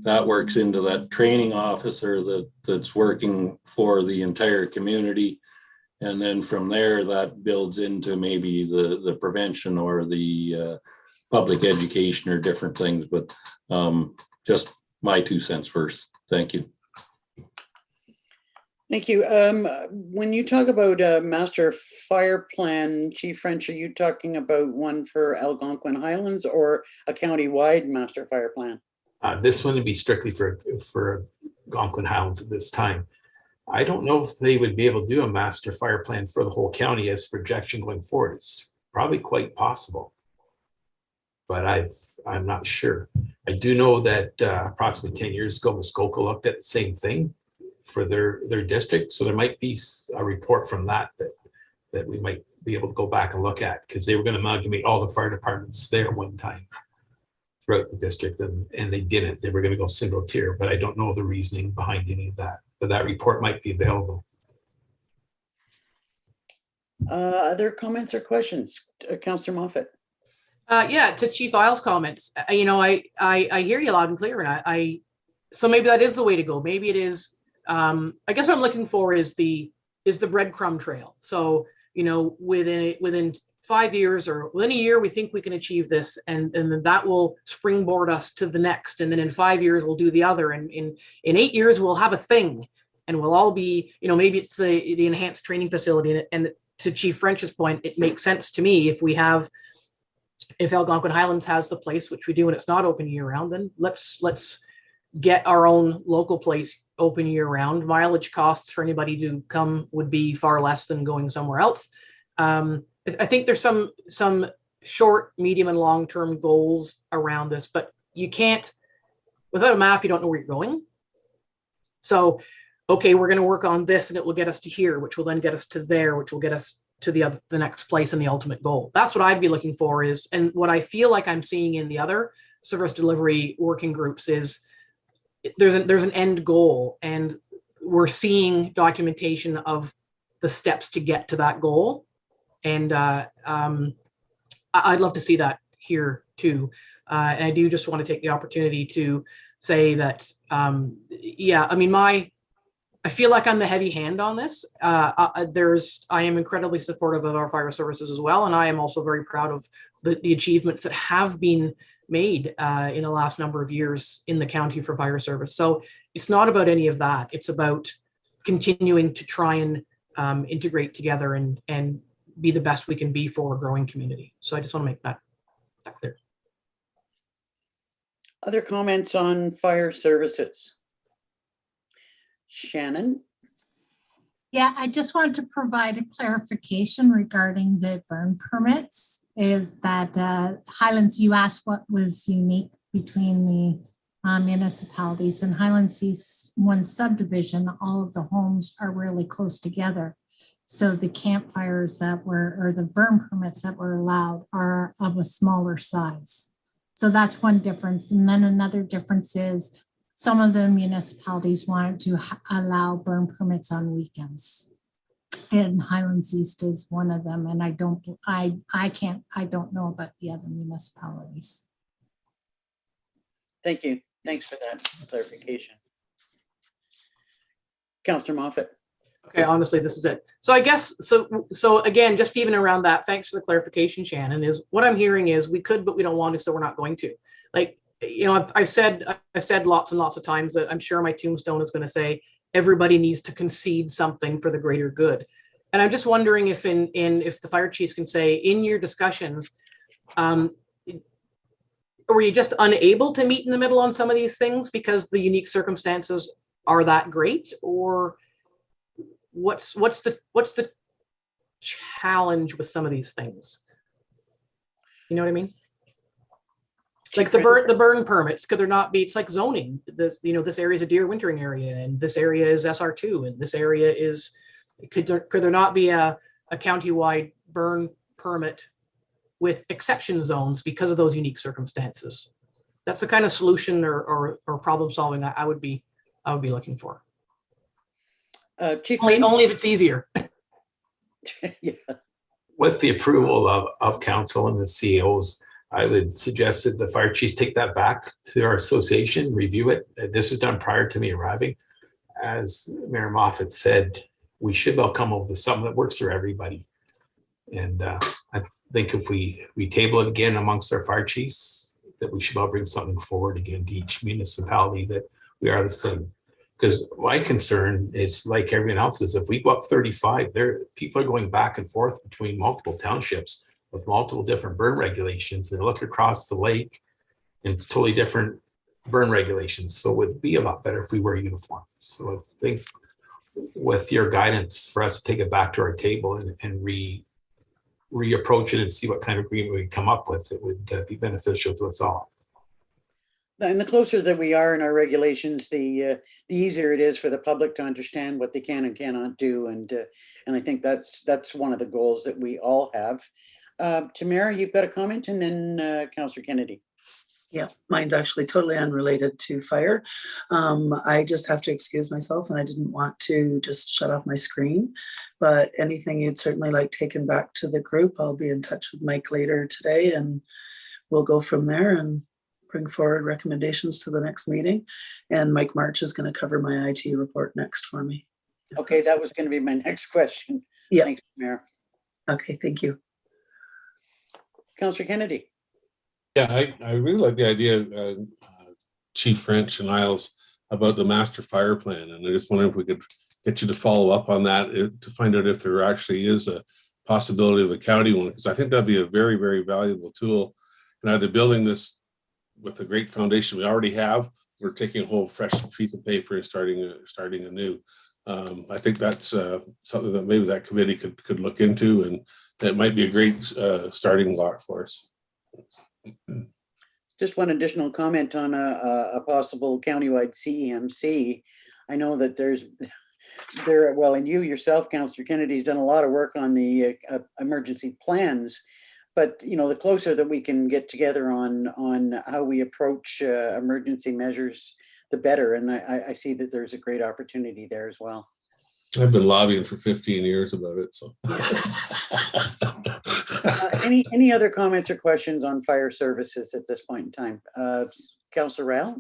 that works into that training officer that's working for the entire community. And then from there, that builds into maybe the prevention or the public education or different things. But just my 2 cents first. Thank you. Thank you. When you talk about a master fire plan, Chief French, are you talking about one for Algonquin Highlands or a county-wide master fire plan? This one would be strictly for Algonquin Highlands at this time. I don't know if they would be able to do a master fire plan for the whole county as projection going forward. It's probably quite possible, but I'm not sure. I do know that approximately 10 years ago, Muskoka looked at the same thing for their district. So there might be a report from that we might be able to go back and look at, because they were going to amalgamate all the fire departments there one time throughout the district, and they didn't. They were going to go single tier, but I don't know the reasoning behind any of that. But that report might be available. Other comments or questions? Councillor Moffat. Yeah, to Chief Iles' comments, I hear you loud and clear, and so maybe that is the way to go. Maybe it is. I guess what I'm looking for is the breadcrumb trail. So within 5 years or within a year, we think we can achieve this, and then that will springboard us to the next. And then in 5 years, we'll do the other. And in 8 years, we'll have a thing, and we'll all be, maybe it's the enhanced training facility. And to Chief French's point, it makes sense to me if Algonquin Highlands has the place, which we do, and it's not open year round, then let's get our own local place open year round. Mileage costs for anybody to come would be far less than going somewhere else. I think there's some short, medium, and long-term goals around this, but you can't, without a map, you don't know where you're going. So, okay, we're going to work on this, and it will get us to here, which will then get us to there, which will get us to the next place and the ultimate goal. That's what I'd be looking for and what I feel like I'm seeing in the other service delivery working groups is there's an end goal, and we're seeing documentation of the steps to get to that goal. And I'd love to see that here too. And I do just want to take the opportunity to say that, yeah, I mean, I feel like I'm the heavy hand on this. I am incredibly supportive of our fire services as well. And I am also very proud of the achievements that have been made in the last number of years in the county for fire service. So it's not about any of that. It's about continuing to try and integrate together and be the best we can be for a growing community. So I just want to make that clear. Other comments on fire services? Shannon? Yeah, I just wanted to provide a clarification regarding the burn permits. Is that Highlands, you asked what was unique between the municipalities, and Highlands sees one subdivision, all of the homes are really close together. So the campfires that were, or the burn permits that were allowed are of a smaller size. So that's one difference. And then another difference is some of the municipalities wanted to allow burn permits on weekends. And Highlands East is one of them. And I don't know about the other municipalities. Thank you. Thanks for that clarification. Councillor Moffat. Okay, honestly, this is it. So I guess, so again, just even around that, thanks for the clarification, Shannon, is what I'm hearing is we could, but we don't want to, so we're not going to. Like, you know, I've said lots and lots of times that I'm sure my tombstone is going to say, everybody needs to concede something for the greater good. And I'm just wondering if if the fire chiefs can say in your discussions, were you just unable to meet in the middle on some of these things because the unique circumstances are that great, or what's the challenge with some of these things? You know what I mean? Like the burn permits, could there not be, it's like zoning, this, you know, this area is a deer wintering area and this area is SR2 and this area is, could there not be a countywide burn permit with exception zones because of those unique circumstances? That's the kind of solution or problem solving I would be looking for. Chief Only if it's easier. Yeah. With the approval of council and the CEOs, I would suggest that the fire chiefs take that back to our association, review it. This was done prior to me arriving. As Mayor Moffat said, we should well come up with something that works for everybody. And I think if we table it again amongst our fire chiefs, that we should all bring something forward again to each municipality that we are the same. Because my concern is like everyone else's, if we go up 35, people are going back and forth between multiple townships with multiple different burn regulations, and look across the lake and totally different burn regulations. So it would be a lot better if we were uniform. So I think with your guidance for us to take it back to our table and reapproach it and see what kind of agreement we come up with, it would be beneficial to us all. And the closer that we are in our regulations, the easier it is for the public to understand what they can and cannot do. And I think that's one of the goals that we all have. Tamara, you've got a comment, and then Councillor Kennedy. Yeah, mine's actually totally unrelated to fire. I just have to excuse myself, and I didn't want to just shut off my screen. But anything you'd certainly like taken back to the group, I'll be in touch with Mike later today, and we'll go from there and bring forward recommendations to the next meeting. And Mike March is going to cover my IT report next for me. Okay, that was going to be my next question. Yeah. Thanks, Tamara. Okay, thank you. Councillor Kennedy. Yeah, I really like the idea, Chief French and Isles, about the master fire plan. And I just wonder if we could get you to follow up on that to find out if there actually is a possibility of a county one, because I think that'd be a very, very valuable tool. And either building this with the great foundation we already have, or taking a whole fresh piece of paper and starting anew. I think that's something that maybe that committee could look into, and that might be a great starting block for us. Just one additional comment on a possible countywide CEMC. I know that well, and you yourself, Councillor Kennedy, has done a lot of work on the emergency plans. But you know, the closer that we can get together on how we approach emergency measures, the better. And I see that there's a great opportunity there as well. I've been lobbying for 15 years about it, so. Any other comments or questions on fire services at this point in time? Councillor Rao?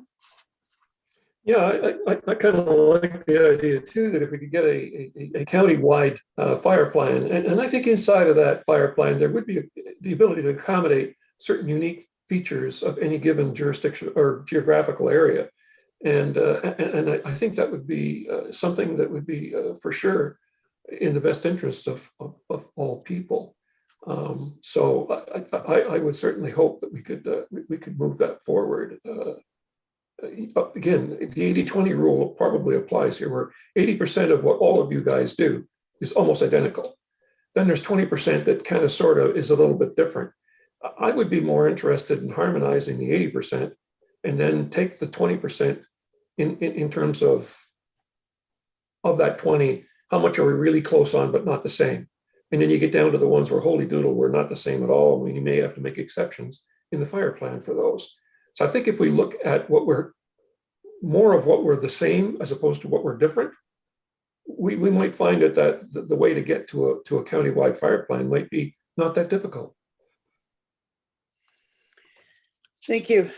Yeah, I kind of like the idea too, that if we could get a county-wide fire plan, and I think inside of that fire plan, there would be the ability to accommodate certain unique features of any given jurisdiction or geographical area. And I think that would be something that would be for sure in the best interest of all people. So I would certainly hope that we could move that forward. Again, the 80-20 rule probably applies here, where 80% of what all of you guys do is almost identical. Then there's 20% that kind of sort of is a little bit different. I would be more interested in harmonizing the 80% and then take the 20% in terms of that 20, how much are we really close on but not the same? And then you get down to the ones where holy doodle, we're not the same at all. We may have to make exceptions in the fire plan for those. So I think if we look at what we're the same as opposed to what we're different, we might find that the way to get to a county-wide fire plan might be not that difficult. Thank you.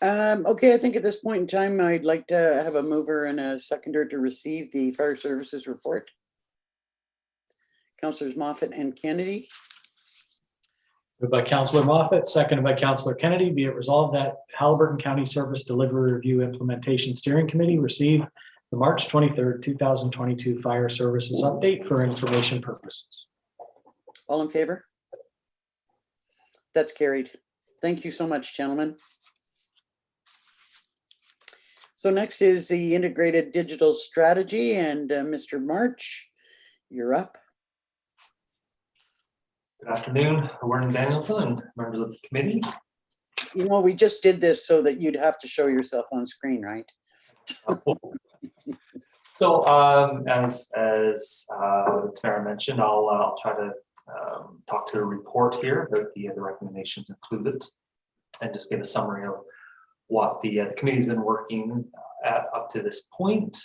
Okay, I think at this point in time, I'd like to have a mover and a seconder to receive the fire services report. Councillors Moffat and Kennedy. Moved by Councillor Moffat, seconded by Councillor Kennedy. Be it resolved that Haliburton County Service Delivery Review Implementation Steering Committee receive the March 23rd, 2022 Fire Services Update for information purposes. All in favor? That's carried. Thank you so much, gentlemen. So next is the integrated digital strategy, and Mr. March, you're up. Good afternoon, Warren Danielson and members of the committee. You know, we just did this so that you'd have to show yourself on screen, right? So as Tamara mentioned, I'll try to talk to a report here about the recommendations included and just give a summary of what the committee's been working at up to this point.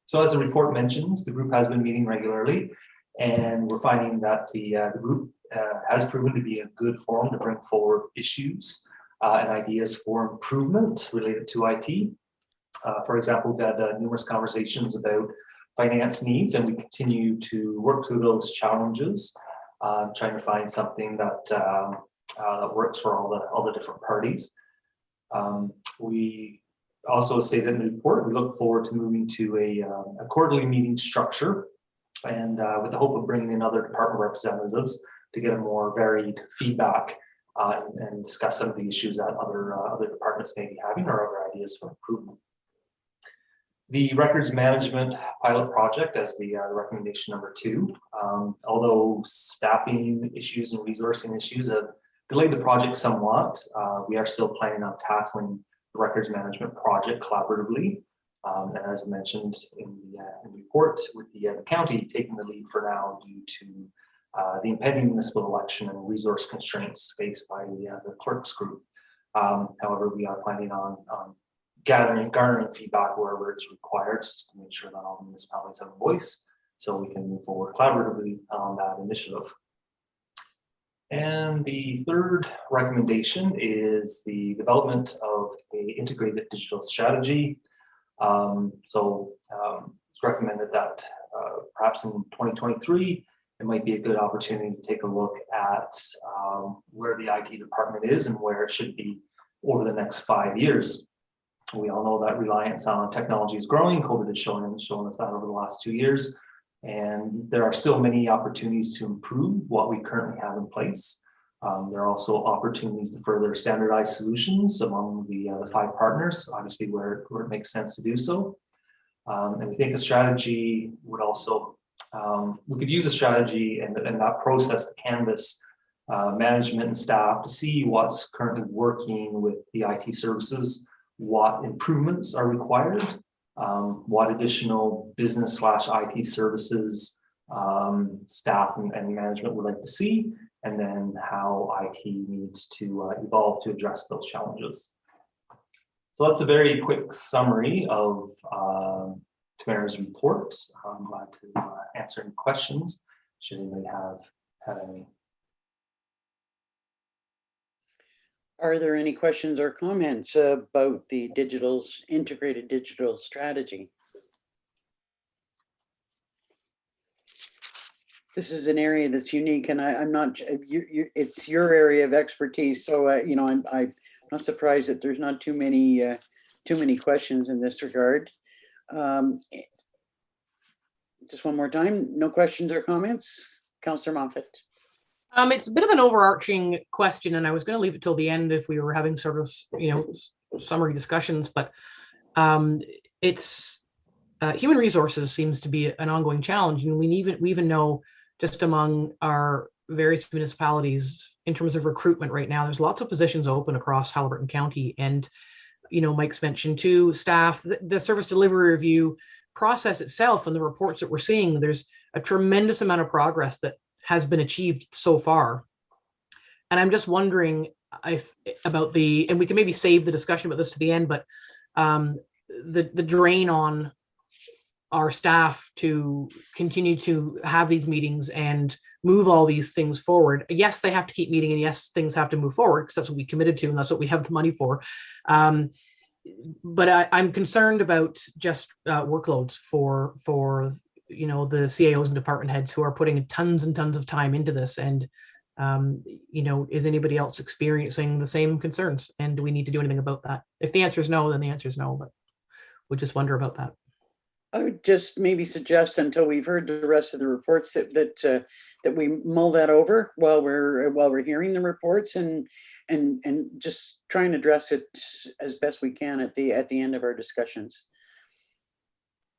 So as the report mentions, the group has been meeting regularly, and we're finding that the group has proven to be a good forum to bring forward issues and ideas for improvement related to IT. For example, we've had numerous conversations about finance needs, and we continue to work through those challenges, trying to find something that works for all the different parties. We also stated in the report, we look forward to moving to a quarterly meeting structure, and with the hope of bringing in other department representatives to get a more varied feedback and discuss some of the issues that other departments may be having or other ideas for improvement. The records management pilot project as the recommendation number 2, although staffing issues and resourcing issues have delayed the project somewhat, we are still planning on tackling the records management project collaboratively. And as mentioned in the report, with the county taking the lead for now due to the impending municipal election and resource constraints faced by the clerks group. However, we are planning on garnering feedback wherever it's required, just to make sure that all the municipalities have a voice, so we can move forward collaboratively on that initiative. And the third recommendation is the development of an integrated digital strategy. It's recommended that perhaps in 2023, it might be a good opportunity to take a look at where the IT department is and where it should be over the next 5 years. We all know that reliance on technology is growing. COVID has shown us that over the last 2 years. And there are still many opportunities to improve what we currently have in place. There are also opportunities to further standardize solutions among the 5 partners, obviously where it makes sense to do so. And we think a strategy would also, we could use a strategy and that process to canvas management and staff to see what's currently working with the IT services, what improvements are required, what additional business/IT services staff and management would like to see, and then how IT needs to evolve to address those challenges. So that's a very quick summary of tomorrow's report. I'm glad to answer any questions should anybody have any. Are there any questions or comments about the integrated digital strategy? This is an area that's unique, and I'm not. It's your area of expertise, so I'm not surprised that there's not too many questions in this regard. Just one more time, no questions or comments, Councillor Moffat. It's a bit of an overarching question, and I was going to leave it till the end if we were having sort of, summary discussions, but it's human resources seems to be an ongoing challenge. And we even know just among our various municipalities in terms of recruitment right now, there's lots of positions open across Haliburton County. And, Mike's mentioned too, staff, the service delivery review process itself and the reports that we're seeing, there's a tremendous amount of progress that has been achieved so far. And I'm just wondering and we can maybe save the discussion about this to the end, but the drain on our staff to continue to have these meetings and move all these things forward. Yes, they have to keep meeting, and yes, things have to move forward because that's what we committed to and that's what we have the money for. But I'm concerned about just workloads for the CAOs and department heads who are putting tons and tons of time into this. And is anybody else experiencing the same concerns? And do we need to do anything about that? If the answer is no, then the answer is no. But we'll just wonder about that. I would just maybe suggest until we've heard the rest of the reports that we mull that over while we're hearing the reports and just try and address it as best we can at the end of our discussions.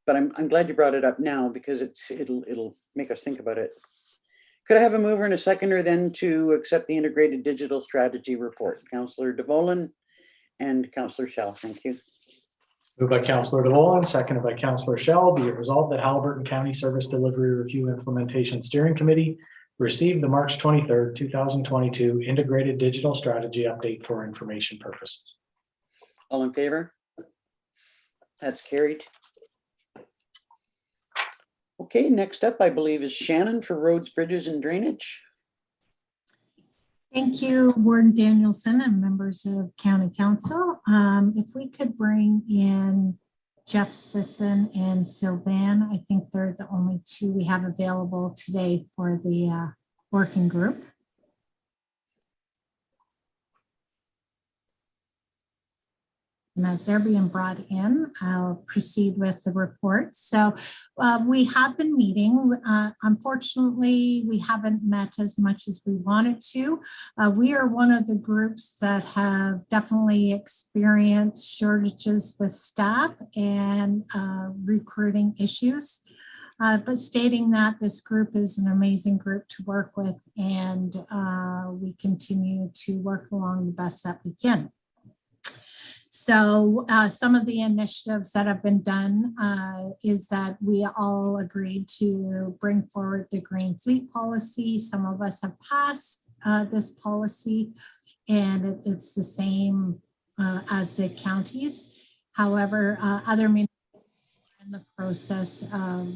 But I'm glad you brought it up now because it'll make us think about it. Could I have a mover and a seconder then to accept the integrated digital strategy report? Councillor DeVolen and Councillor Schell. Thank you. Moved by Councillor DeVolen, seconded by Councillor Schell. Be it resolved that Haliburton County Service Delivery Review Implementation Steering Committee received the March 23rd, 2022 Integrated Digital Strategy Update for information purposes. All in favor? That's carried. Okay, next up, I believe, is Shannon for Roads, Bridges, and Drainage. Thank you, Warden Danielson and members of County Council. If we could bring in Jeff Sisson and Sylvan, I think they're the only two we have available today for the working group. And as they're being brought in, I'll proceed with the report. So we have been meeting. Unfortunately, we haven't met as much as we wanted to. We are one of the groups that have definitely experienced shortages with staff and recruiting issues. But stating that this group is an amazing group to work with, and we continue to work along the best that we can. So some of the initiatives that have been done is that we all agreed to bring forward the green fleet policy. Some of us have passed this policy, and it's the same as the counties. However, other municipalities are in the process of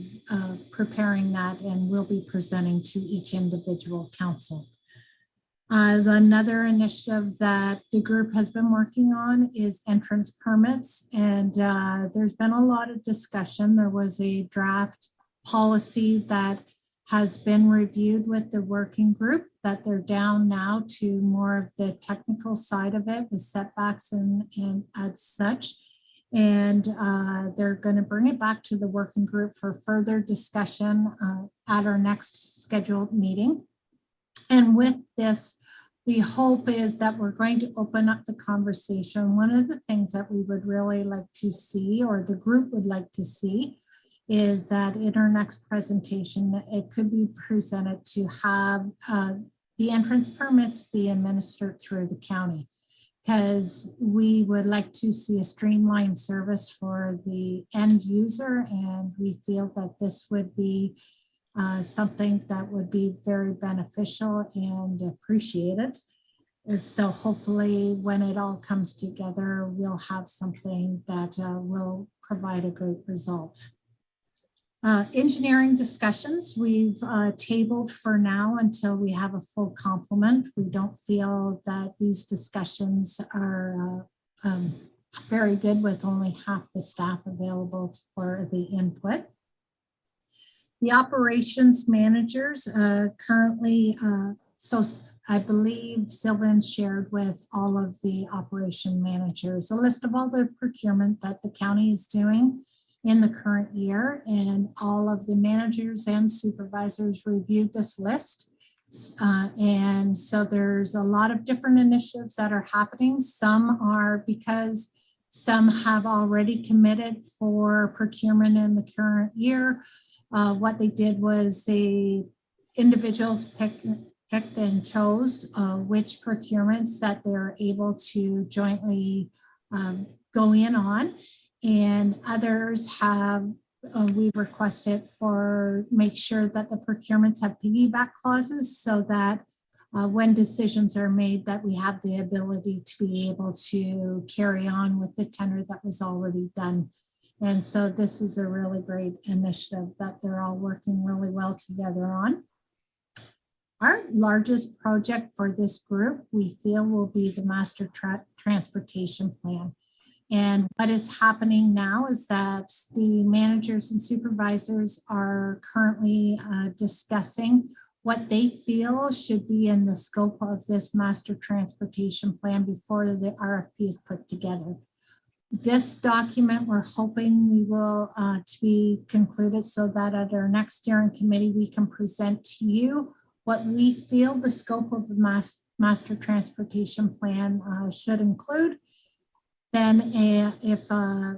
preparing that, and we'll be presenting to each individual council. Another initiative that the group has been working on is entrance permits, and there's been a lot of discussion. There was a draft policy that has been reviewed with the working group, that they're down now to more of the technical side of it with setbacks and as such. And they're going to bring it back to the working group for further discussion at our next scheduled meeting. And with this, the hope is that we're going to open up the conversation. One of the things that we would really like to see, or the group would like to see, is that in our next presentation, it could be presented to have the entrance permits be administered through the county, because we would like to see a streamlined service for the end user, and we feel that this would be something that would be very beneficial and appreciated. So hopefully when it all comes together, we'll have something that will provide a great result. Engineering discussions, we've tabled for now until we have a full complement. We don't feel that these discussions are very good with only half the staff available for the input. The operations managers currently, so I believe Sylvan shared with all of the operation managers a list of all the procurement that the county is doing in the current year, and all of the managers and supervisors reviewed this list. And so there's a lot of different initiatives that are happening. Some are because some have already committed for procurement in the current year. What they did was the individuals picked and chose which procurements that they're able to jointly go in on. And others have, we've requested for make sure that the procurements have piggyback clauses so that when decisions are made that we have the ability to be able to carry on with the tender that was already done. And so this is a really great initiative that they're all working really well together on. Our largest project for this group, we feel, will be the master transportation plan. And what is happening now is that the managers and supervisors are currently discussing what they feel should be in the scope of this master transportation plan before the RFP is put together. This document, we're hoping we will to be concluded so that at our next steering committee, we can present to you what we feel the scope of the master transportation plan should include. Then if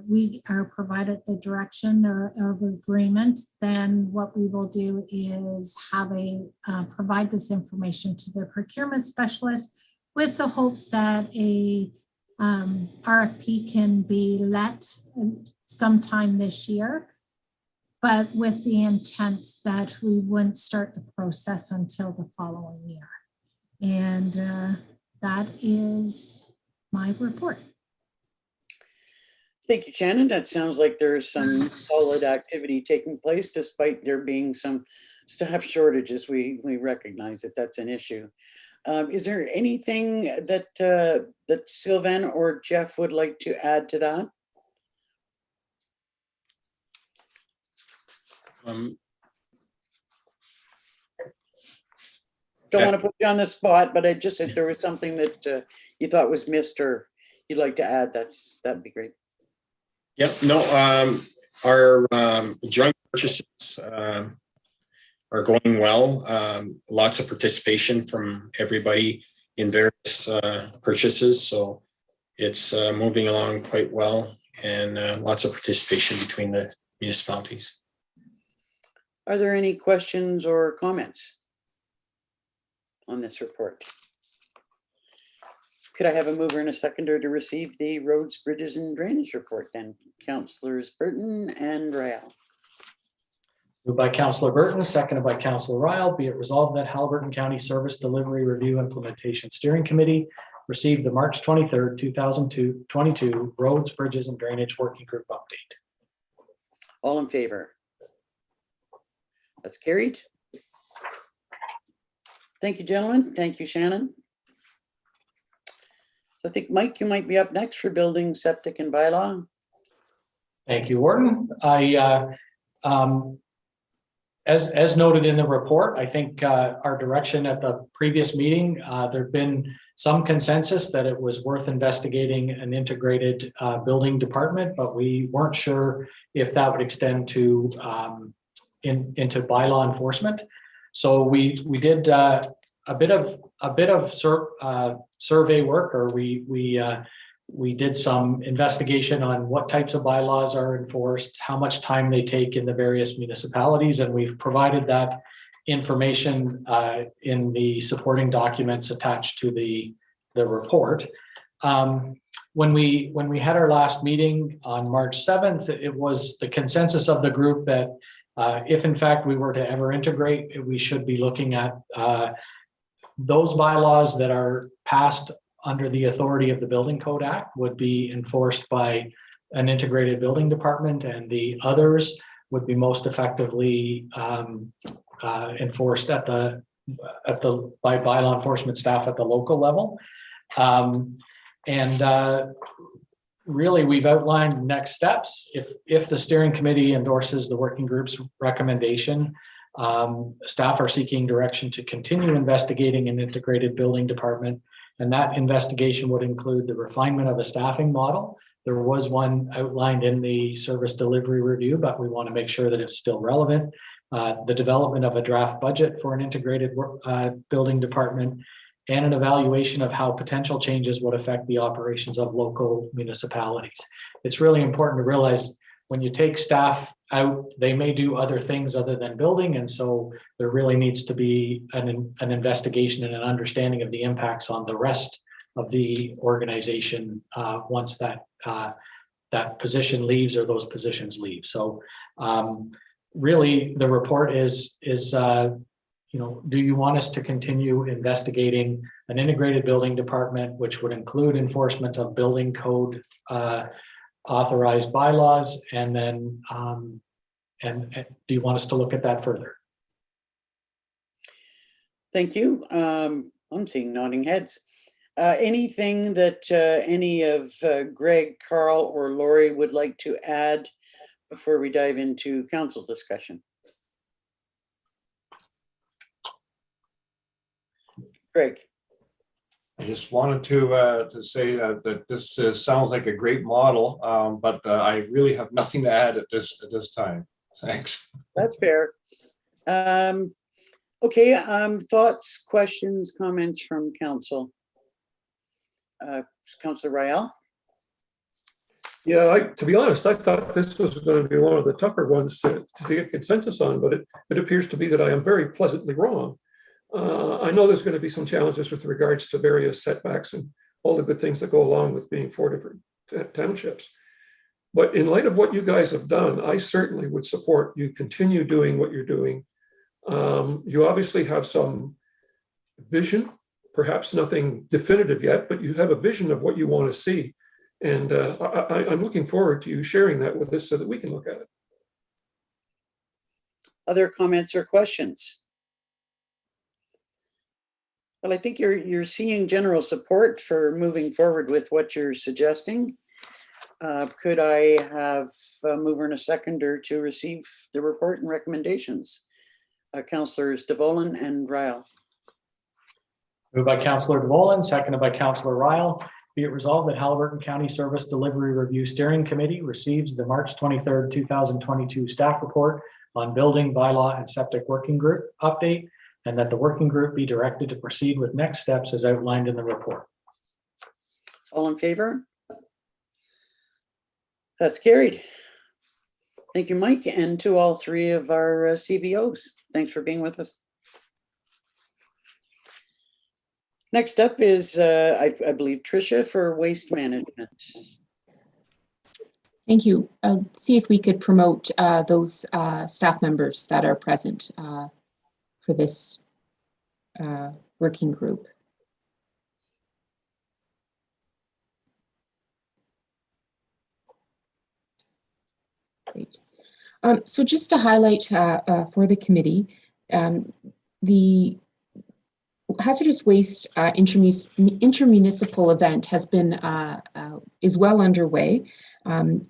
we are provided the direction of agreement, then what we will do is have provide this information to the procurement specialist with the hopes that a RFP can be let sometime this year, but with the intent that we wouldn't start the process until the following year. And that is my report. Thank you, Shannon. That sounds like there's some solid activity taking place despite there being some staff shortages. We recognize that that's an issue. Is there anything that that Sylvan or Jeff would like to add to that? Don't want to put you on the spot, but I just, if there was something that you thought was missed or you'd like to add, that'd be great. Yep, no, our joint purchases are going well. Lots of participation from everybody in various purchases. So it's moving along quite well, and lots of participation between the municipalities. Are there any questions or comments on this report? Could I have a mover and a seconder to receive the roads, bridges, and drainage report then? Councillors Burton and Ryle. Moved by Councillor Burton, seconded by Councillor Ryle. Be it resolved that Haliburton County Service Delivery Review Implementation Steering Committee received the March 23rd, 2022 Roads, Bridges, and Drainage Working Group update. All in favor? That's carried. Thank you, gentlemen. Thank you, Shannon. So I think, Mike, you might be up next for building, septic, and bylaw. Thank you, Warden. As noted in the report, I think our direction at the previous meeting, there'd been some consensus that it was worth investigating an integrated building department, but we weren't sure if that would extend to into bylaw enforcement. So we did a bit of survey work, or we did some investigation on what types of bylaws are enforced, how much time they take in the various municipalities, and we've provided that information in the supporting documents attached to the report. When we had our last meeting on March 7th, it was the consensus of the group that if in fact we were to ever integrate, we should be looking at Those bylaws that are passed under the authority of the Building Code Act would be enforced by an integrated building department, and the others would be most effectively enforced by bylaw enforcement staff at the local level. Really, we've outlined next steps. If the steering committee endorses the working group's recommendation, staff are seeking direction to continue investigating an integrated building department, and that investigation would include the refinement of a staffing model. There was one outlined in the service delivery review, but we want to make sure that it's still relevant. The development of a draft budget for an integrated building department, and an evaluation of how potential changes would affect the operations of local municipalities. It's really important to realize when you take staff out, they may do other things other than building. And so there really needs to be an investigation and an understanding of the impacts on the rest of the organization once that position leaves or those positions leave. So really the report is do you want us to continue investigating an integrated building department, which would include enforcement of building code authorized bylaws, and then and do you want us to look at that further? Thank you. I'm seeing nodding heads. Anything that any of Greg, Carl, or Lori would like to add before we dive into council discussion? Greg. I just wanted to say that this sounds like a great model, but I really have nothing to add at this time. Thanks. That's fair. Okay. Thoughts, questions, comments from council. Councillor Rael. Yeah, to be honest, I thought this was going to be one of the tougher ones to get consensus on, but it appears to be that I am very pleasantly wrong. I know there's going to be some challenges with regards to various setbacks and all the good things that go along with being 4 different townships. But in light of what you guys have done, I certainly would support you continue doing what you're doing. You obviously have some vision, perhaps nothing definitive yet, but you have a vision of what you want to see. And I'm looking forward to you sharing that with us so that we can look at it. Other comments or questions? Well, I think you're seeing general support for moving forward with what you're suggesting. Could I have a mover and a seconder to receive the report and recommendations? Councillors DeVolen and Ryle. Moved by Councillor DeVolen, seconded by Councillor Ryle. Be it resolved that Haliburton County Service Delivery Review Steering Committee receives the March 23rd, 2022 staff report on building, bylaw, and septic working group update, and that the working group be directed to proceed with next steps as outlined in the report. All in favor? That's carried. Thank you, Mike, and to all 3 of our CBOs. Thanks for being with us. Next up is, I believe, Tricia for waste management. Thank you. I'll see if we could promote those staff members that are present for this working group. Great. So just to highlight for the committee, the hazardous waste intermunicipal event has been is well underway.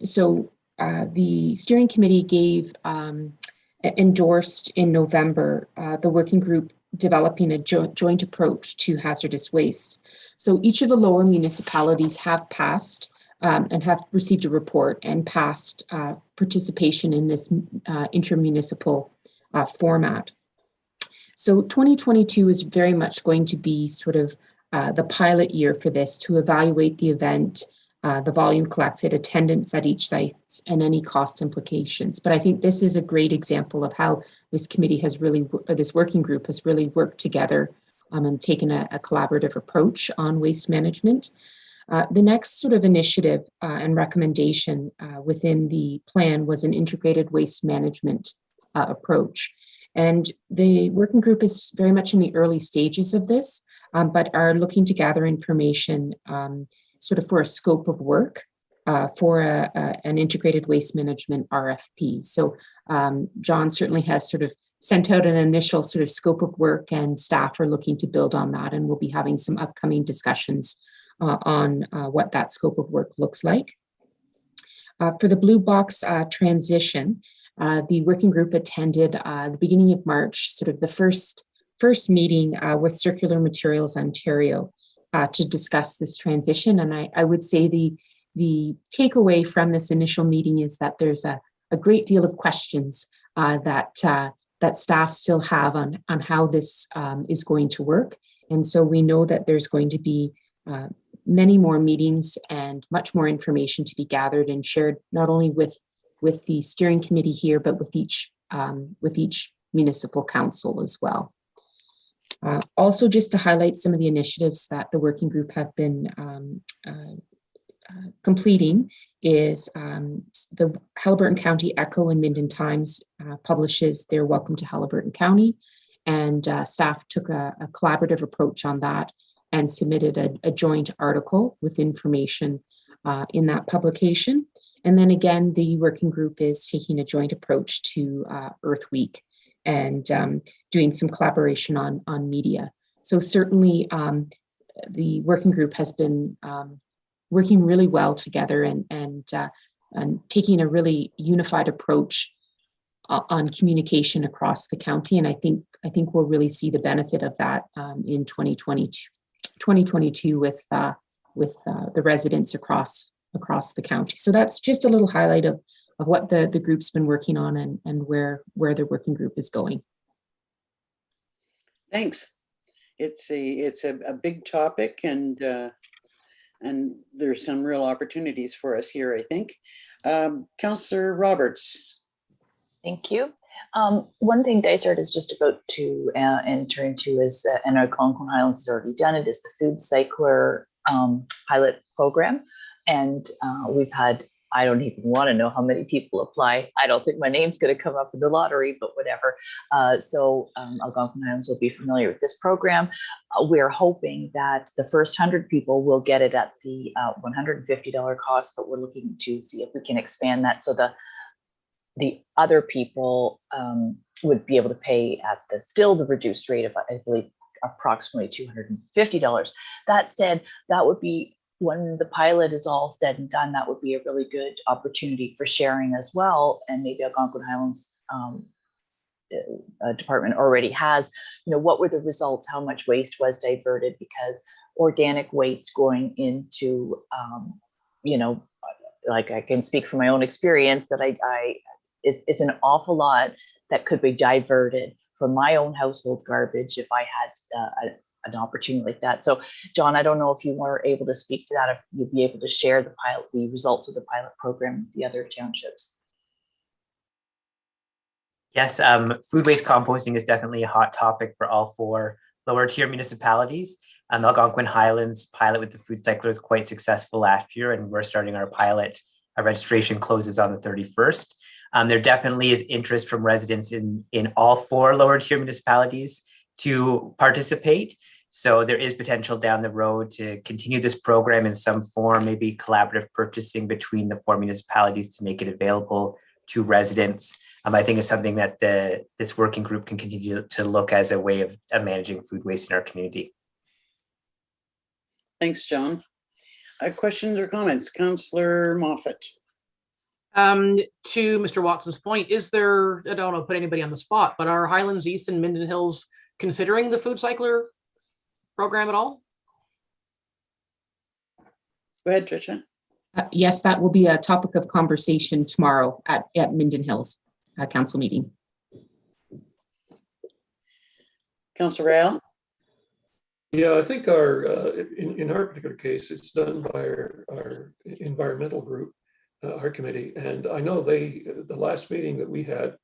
So the steering committee endorsed in November the working group developing a joint approach to hazardous waste. So each of the lower municipalities have passed and have received a report and passed participation in this intermunicipal format. So 2022 is very much going to be sort of the pilot year for this to evaluate the event, the volume collected, attendance at each site, and any cost implications. But I think this is a great example of how this committee has really, or this working group has really worked together and taken a collaborative approach on waste management. The next sort of initiative and recommendation within the plan was an integrated waste management approach. And the working group is very much in the early stages of this, but are looking to gather information sort of for a scope of work for an integrated waste management RFP. So John certainly has sort of sent out an initial sort of scope of work, and staff are looking to build on that, and we'll be having some upcoming discussions on what that scope of work looks like. For the blue box transition, the working group attended the beginning of March, sort of the first meeting with Circular Materials Ontario to discuss this transition. And I would say the takeaway from this initial meeting is that there's a great deal of questions that staff still have on how this is going to work. And so we know that there's going to be many more meetings and much more information to be gathered and shared, not only with the steering committee here, but with each municipal council as well. Also, just to highlight some of the initiatives that the working group have been completing is the Haliburton County Echo and Minden Times publishes their Welcome to Haliburton County, and staff took a collaborative approach on that and submitted a joint article with information in that publication. And then again, the working group is taking a joint approach to Earth Week and doing some collaboration on media. So certainly the working group has been working really well together and taking a really unified approach on communication across the county. And I think we'll really see the benefit of that in 2022 with the residents across the county. So that's just a little highlight of what the group's been working on and where the working group is going. Thanks. It's a big topic, and there's some real opportunities for us here, I think. Councillor Roberts. Thank you. One thing Dysart is just about to enter into is, and Algonquin Highlands has already done it, is the food cycler pilot program. And we've had, I don't even want to know how many people apply. I don't think my name's going to come up in the lottery, but whatever. So Algonquin Highlands will be familiar with this program. We're hoping that the first 100 people will get it at the $150 cost, but we're looking to see if we can expand that so the other people would be able to pay at still the reduced rate of, I believe, approximately $250. That said, that would be, when the pilot is all said and done, that would be a really good opportunity for sharing as well. And maybe Algonquin Highlands department already has, what were the results? How much waste was diverted? Because organic waste going into, like I can speak from my own experience that it's an awful lot that could be diverted from my own household garbage if I had an opportunity like that. So, John, I don't know if you were able to speak to that, if you'd be able to share the results of the pilot program with the other townships. Yes, food waste composting is definitely a hot topic for all 4 lower tier municipalities. Algonquin Highlands pilot with the food cycler was quite successful last year, and we're starting our pilot. Our registration closes on the 31st. There definitely is interest from residents in all 4 lower tier municipalities to participate. So there is potential down the road to continue this program in some form, maybe collaborative purchasing between the 4 municipalities to make it available to residents. I think it's something that this working group can continue to look as a way of managing food waste in our community. Thanks, John. Questions or comments? Councillor Moffat. To Mr. Watson's point, is there, I don't want to put anybody on the spot, but are Highlands East and Minden Hills considering the food cycler program at all? Go ahead, Tricia. Yes, that will be a topic of conversation tomorrow at Minden Hills council meeting. Councillor Rail. Yeah, I think in our particular case, it's done by our environmental group, our committee, and I know the last meeting that we had,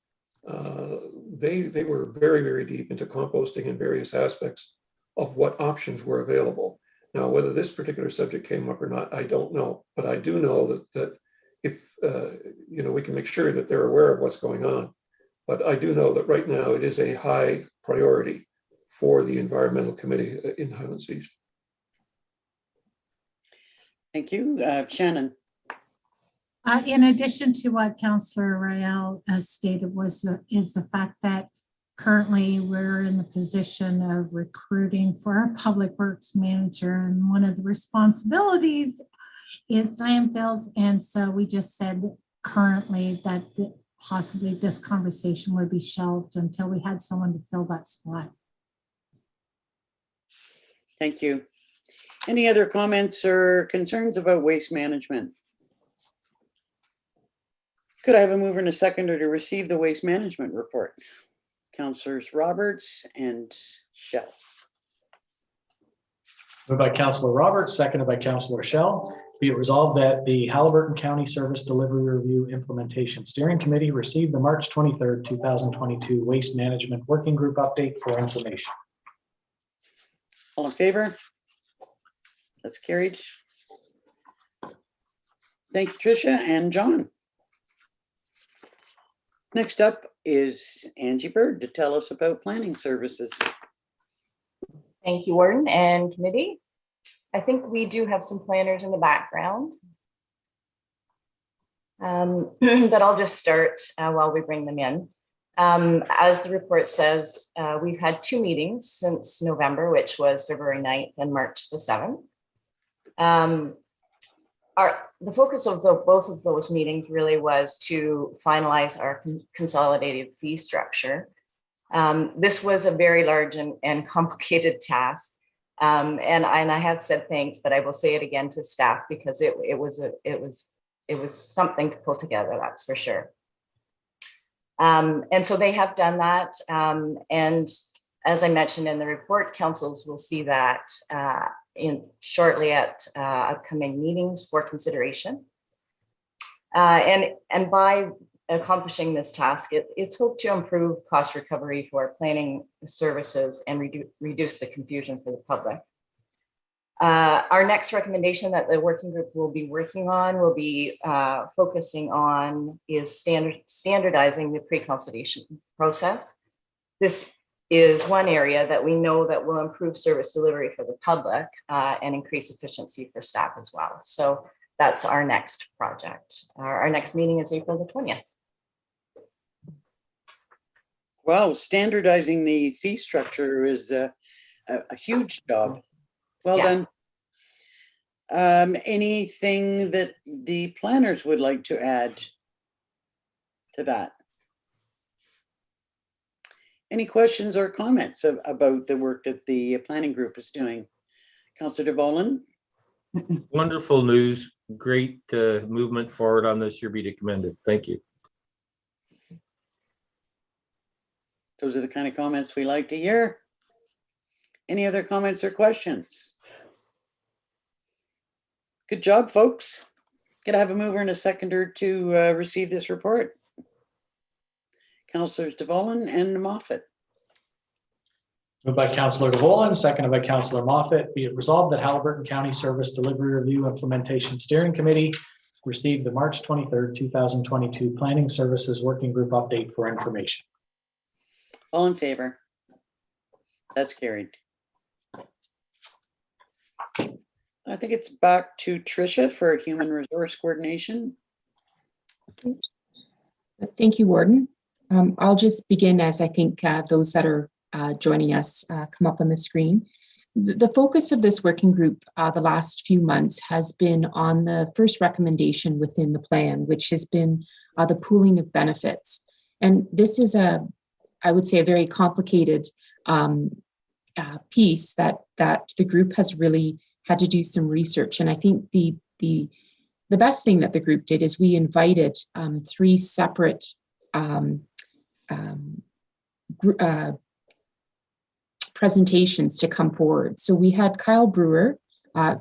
they were very, very deep into composting and various aspects of what options were available. Now, whether this particular subject came up or not, I don't know, but I do know that if we can make sure that they're aware of what's going on, But I do know that right now it is a high priority for the Environmental Committee in Highlands East. Thank you. Shannon. In addition to what Councillor Rael has stated is the fact that currently we're in the position of recruiting for our public works manager, and one of the responsibilities is landfills. And so we just said currently that possibly this conversation would be shelved until we had someone to fill that spot. Thank you. Any other comments or concerns about waste management? Could I have a mover and a seconder to receive the waste management report? Councillors Roberts and Shell. Moved by Councillor Roberts, seconded by Councillor Shell. Be it resolved that the Haliburton County Service Delivery Review Implementation Steering Committee received the March 23rd, 2022 Waste Management Working Group update for information. All in favor? That's carried. Thank you, Tricia and John. Next up is Angie Bird to tell us about planning services. Thank you, Warden and committee. I think we do have some planners in the background, but I'll just start while we bring them in. As the report says, we've had 2 meetings since November, which was February 9th and March the 7th. The focus of both of those meetings really was to finalize our consolidated fee structure. This was a very large and complicated task. And I have said thanks, but I will say it again to staff because it was something to pull together, that's for sure. And so they have done that. And as I mentioned in the report, councils will see that shortly at upcoming meetings for consideration. And by accomplishing this task, it's hoped to improve cost recovery for planning services and reduce the confusion for the public. Our next recommendation that the working group will be working on will be focusing on is standardizing the pre-consultation process. This is one area that we know that will improve service delivery for the public and increase efficiency for staff as well. So that's our next project. Our next meeting is April the 20th. Wow, standardizing the fee structure is a huge job. Well done. Anything that the planners would like to add to that? Any questions or comments about the work that the planning group is doing? Councillor DeVolen? Wonderful news. Great movement forward on this. You're be commended. Thank you. Those are the kind of comments we like to hear. Any other comments or questions? Good job, folks. Could I have a mover and a seconder to receive this report? Councillors DeVolen and Moffat. Moved by Councillor DeVolen, seconded by Councillor Moffat. Be it resolved that Haliburton County Service Delivery Review Implementation Steering Committee received the March 23rd, 2022 Planning Services Working Group update for information. All in favor? That's carried. I think it's back to Tricia for human resource coordination. Thank you, Warden. I'll just begin as I think those that are joining us come up on the screen. The focus of this working group the last few months has been on the first recommendation within the plan, which has been the pooling of benefits. And this is I would say, a very complicated piece that the group has really had to do some research. And I think the best thing that the group did is we invited 3 separate presentations to come forward. So we had Kyle Brewer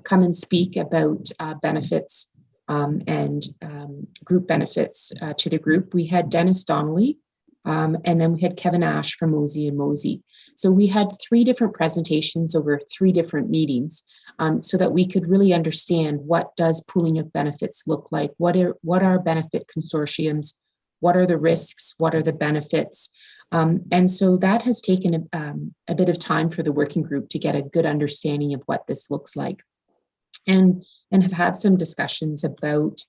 come and speak about benefits and group benefits to the group. We had Dennis Donnelly, and then we had Kevin Ash from Mosey and Mosey. So we had 3 different presentations over 3 different meetings so that we could really understand what does pooling of benefits look like, what are benefit consortiums, what are the risks, what are the benefits. And so that has taken a bit of time for the working group to get a good understanding of what this looks like, and have had some discussions about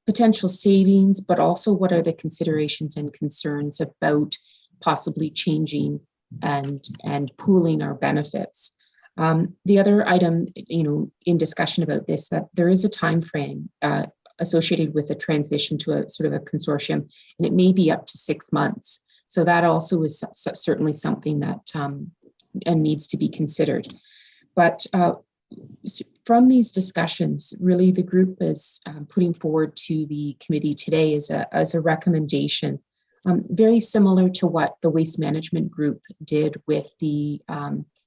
potential savings, but also what are the considerations and concerns about possibly changing and pooling our benefits. The other item, in discussion about this, that there is a time frame associated with a transition to a sort of a consortium, and it may be up to 6 months. So that also is certainly something that needs to be considered. But from these discussions, really the group is putting forward to the committee today as a recommendation, very similar to what the waste management group did with the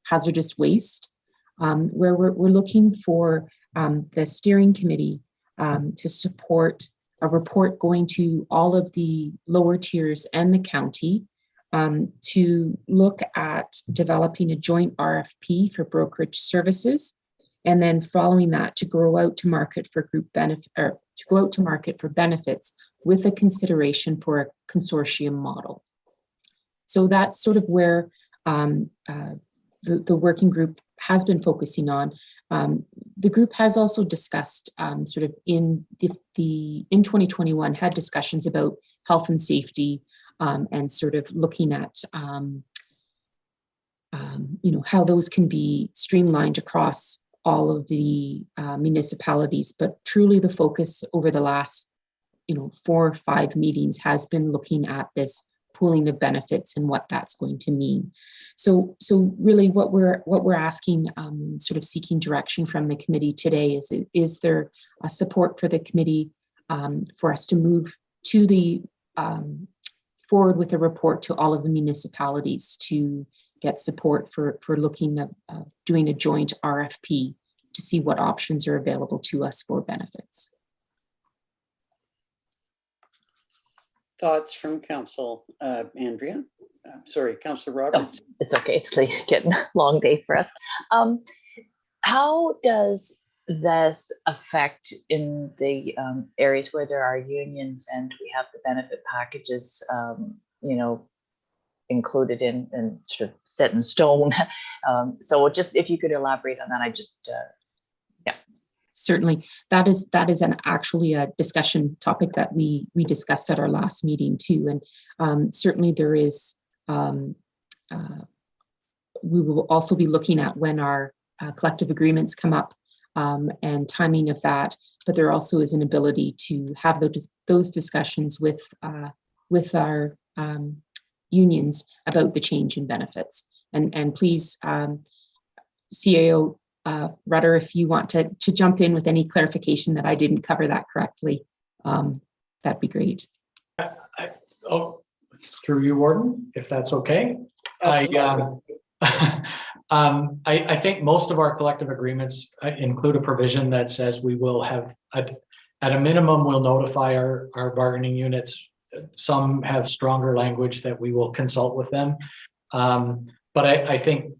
hazardous waste, where we're looking for the steering committee to support a report going to all of the lower tiers and the county to look at developing a joint RFP for brokerage services, and then following that to go out to market for group benefit, or to go out to market for benefits with a consideration for a consortium model. So that's sort of where the working group has been focusing on. The group has also discussed sort of in 2021 had discussions about health and safety, and sort of looking at how those can be streamlined across all of the municipalities. But truly the focus over the last 4 or 5 meetings has been looking at this pooling of benefits and what that's going to mean. So really what we're asking, sort of seeking direction from the committee today is there a support for the committee for us to move to the forward with a report to all of the municipalities to get support for looking at doing a joint RFP to see what options are available to us for benefits. Thoughts from Council, Andrea? Sorry, Councillor Roberts. Oh, it's okay. It's like getting a long day for us. How does this affect in the areas where there are unions and we have the benefit packages, included in and sort of set in stone? So just if you could elaborate on that, yeah. Certainly, that is actually a discussion topic that we discussed at our last meeting too, and certainly there is. We will also be looking at when our collective agreements come up and timing of that. But there also is an ability to have those discussions with our unions about the change in benefits. And please, CAO. Rudder, if you want to jump in with any clarification that I didn't cover that correctly, that'd be great. Through you, Warden, if that's okay. I think most of our collective agreements include a provision that says we will have, at a minimum, we'll notify our bargaining units. Some have stronger language that we will consult with them. But I think,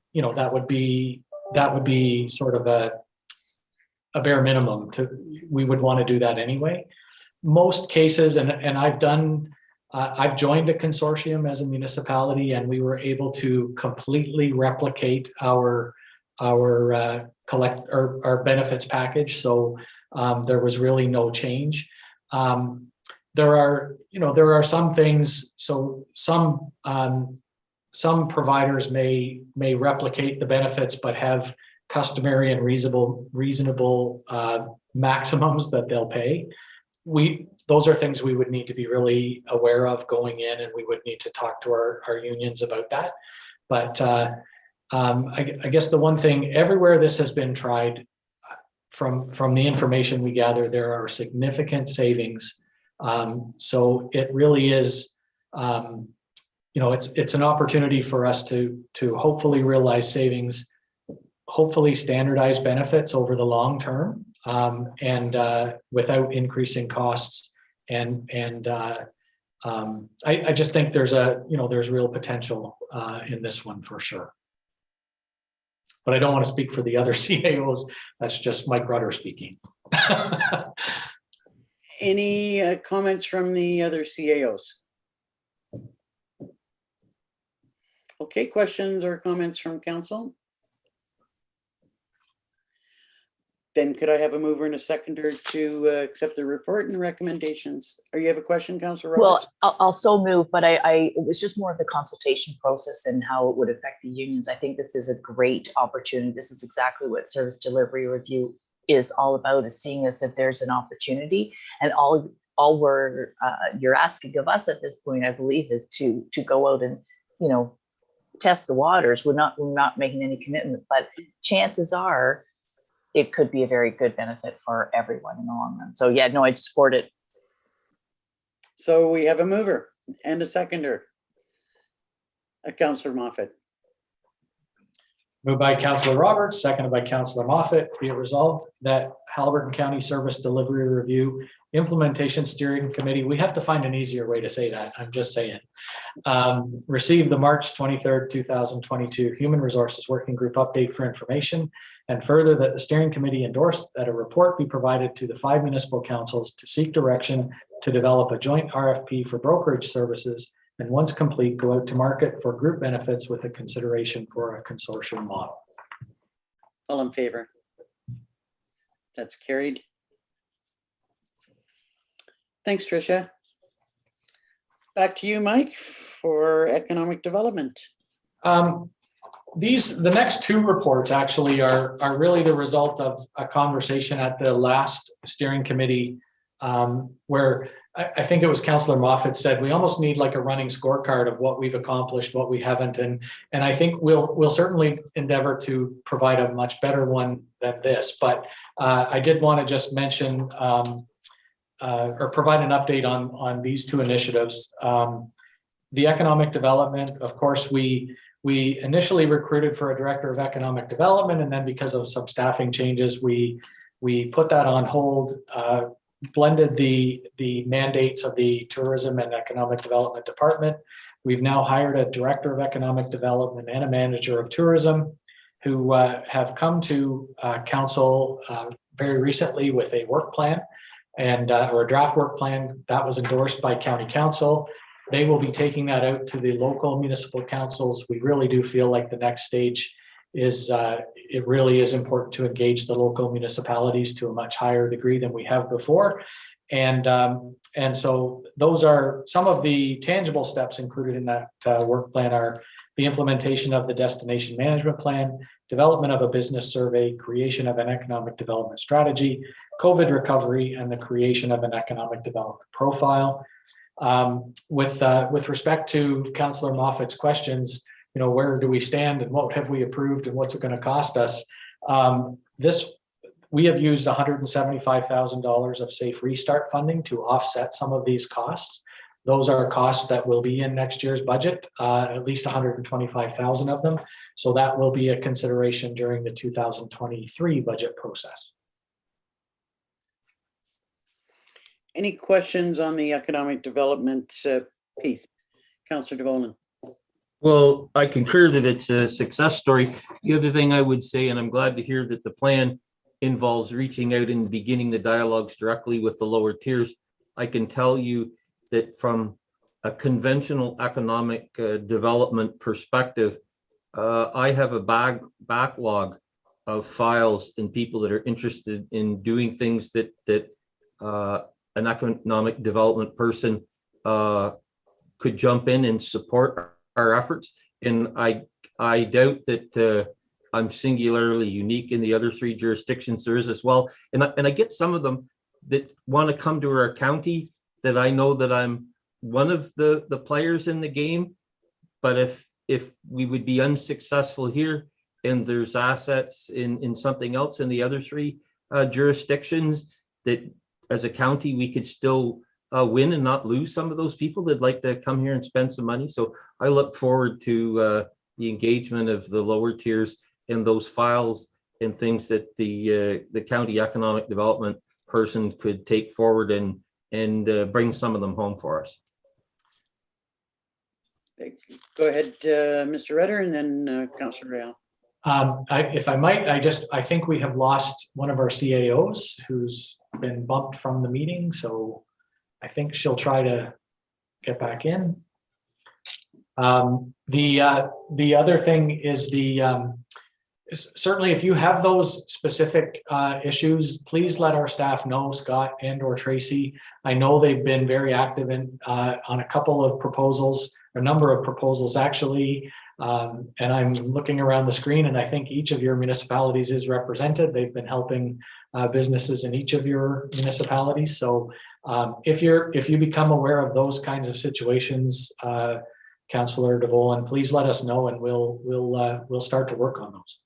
that would be sort of a bare minimum we would want to do that anyway. Most cases, and I've joined a consortium as a municipality, and we were able to completely replicate our benefits package. So there was really no change. There are some things, so some providers may replicate the benefits, but have customary and reasonable maximums that they'll pay. Those are things we would need to be really aware of going in, and we would need to talk to our unions about that. But I guess the one thing, everywhere this has been tried, from the information we gather, there are significant savings. So it really is. It's an opportunity for us to hopefully realize savings, hopefully standardize benefits over the long term, and without increasing costs. And I just think there's real potential in this one for sure. But I don't want to speak for the other CAOs. That's just Mike Rudder speaking. Any comments from the other CAOs? Okay, questions or comments from council? Then could I have a mover and a seconder to accept the report and recommendations? Or you have a question, Councillor Roberts? Well, I'll so move, but it was just more of the consultation process and how it would affect the unions. I think this is a great opportunity. This is exactly what service delivery review is all about, is seeing us if there's an opportunity. And all you're asking of us at this point, I believe, is to go out and, you know, test the waters. We're not making any commitment, but chances are it could be a very good benefit for everyone in the long run. So yeah, no, I'd support it. So we have a mover and a seconder. Councillor Moffat. Moved by Councillor Roberts, seconded by Councillor Moffat. Be it resolved that Haliburton County Service Delivery Review Implementation Steering Committee, we have to find an easier way to say that, I'm just saying, received the March 23rd, 2022 Human Resources Working Group update for information, and further that the steering committee endorsed that a report be provided to the 5 municipal councils to seek direction to develop a joint RFP for brokerage services, and once complete, go out to market for group benefits with a consideration for a consortium model. All in favor? That's carried. Thanks, Tricia. Back to you, Mike, for economic development. The next two reports actually are really the result of a conversation at the last steering committee, where I think it was Councillor Moffat said we almost need like a running scorecard of what we've accomplished, what we haven't, and I think we'll certainly endeavor to provide a much better one than this. But I did want to just mention or provide an update on these two initiatives. The economic development, of course, we initially recruited for a director of economic development, and then because of some staffing changes, we put that on hold. Blended the mandates of the tourism and economic development department. We've now hired a director of economic development and a manager of tourism who have come to council very recently with a work plan and or a draft work plan that was endorsed by county council. They will be taking that out to the local municipal councils. We really do feel like the next stage is it really is important to engage the local municipalities to a much higher degree than we have before. And so those are some of the tangible steps included in that work plan are the implementation of the destination management plan, development of a business survey, creation of an economic development strategy, COVID recovery, and the creation of an economic development profile. With respect to Councillor Moffat's questions, you know, where do we stand and what have we approved and what's it going to cost us? We have used $175,000 of Safe Restart funding to offset some of these costs. Those are costs that will be in next year's budget, at least 125,000 of them. So that will be a consideration during the 2023 budget process. Any questions on the economic development piece? Councillor DeVolman. Well, I concur that it's a success story. The other thing I would say, and I'm glad to hear that the plan involves reaching out and beginning the dialogues directly with the lower tiers. I can tell you that from a conventional economic development perspective, I have a backlog of files and people that are interested in doing things that an economic development person could jump in and support our efforts. And I doubt that I'm singularly unique in the other 3 jurisdictions there is as well. And I get some of them that want to come to our county that I know that I'm one of the players in the game. But if we would be unsuccessful here and there's assets in something else in the other 3 jurisdictions, that as a county we could still win and not lose some of those people that'd like to come here and spend some money. So I look forward to the engagement of the lower tiers in those files and things that the county economic development person could take forward and bring some of them home for us. Go ahead, Mr. Redder, and then Councillor Real. If I might, I think we have lost one of our CAOs who's been bumped from the meeting, so I think she'll try to get back in. The other thing is certainly if you have those specific issues, please let our staff know, Scott and or Tracy. I know they've been very active on a couple of proposals, a number of proposals actually. And I'm looking around the screen and I think each of your municipalities is represented. They've been helping businesses in each of your municipalities. So if you become aware of those kinds of situations, Councillor DeVolen, please let us know and we'll start to work on those.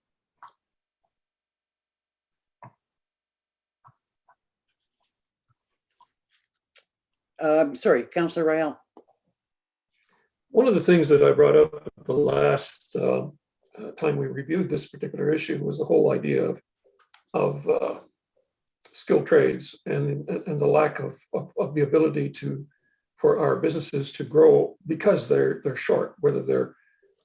Sorry, Councillor Royale. One of the things that I brought up at the last time we reviewed this particular issue was the whole idea of skilled trades and the lack of the ability for our businesses to grow because they're short, whether they're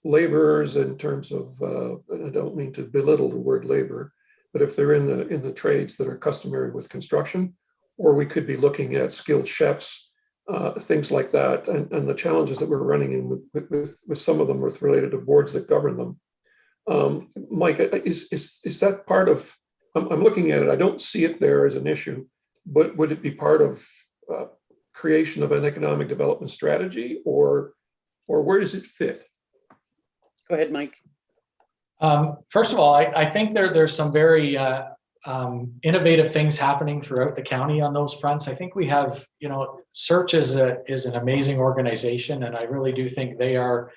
laborers in terms of, I don't mean to belittle the word labor, but if they're in the trades that are customary with construction, or we could be looking at skilled chefs, things like that, and the challenges that we're running in with some of them related to boards that govern them. Mike, is that part of? I'm looking at it. I don't see it there as an issue, but would it be part of creation of an economic development strategy, or where does it fit? Go ahead, Mike. First of all, I think there's some very innovative things happening throughout the county on those fronts. I think we have, Search is an amazing organization, and I really do think they are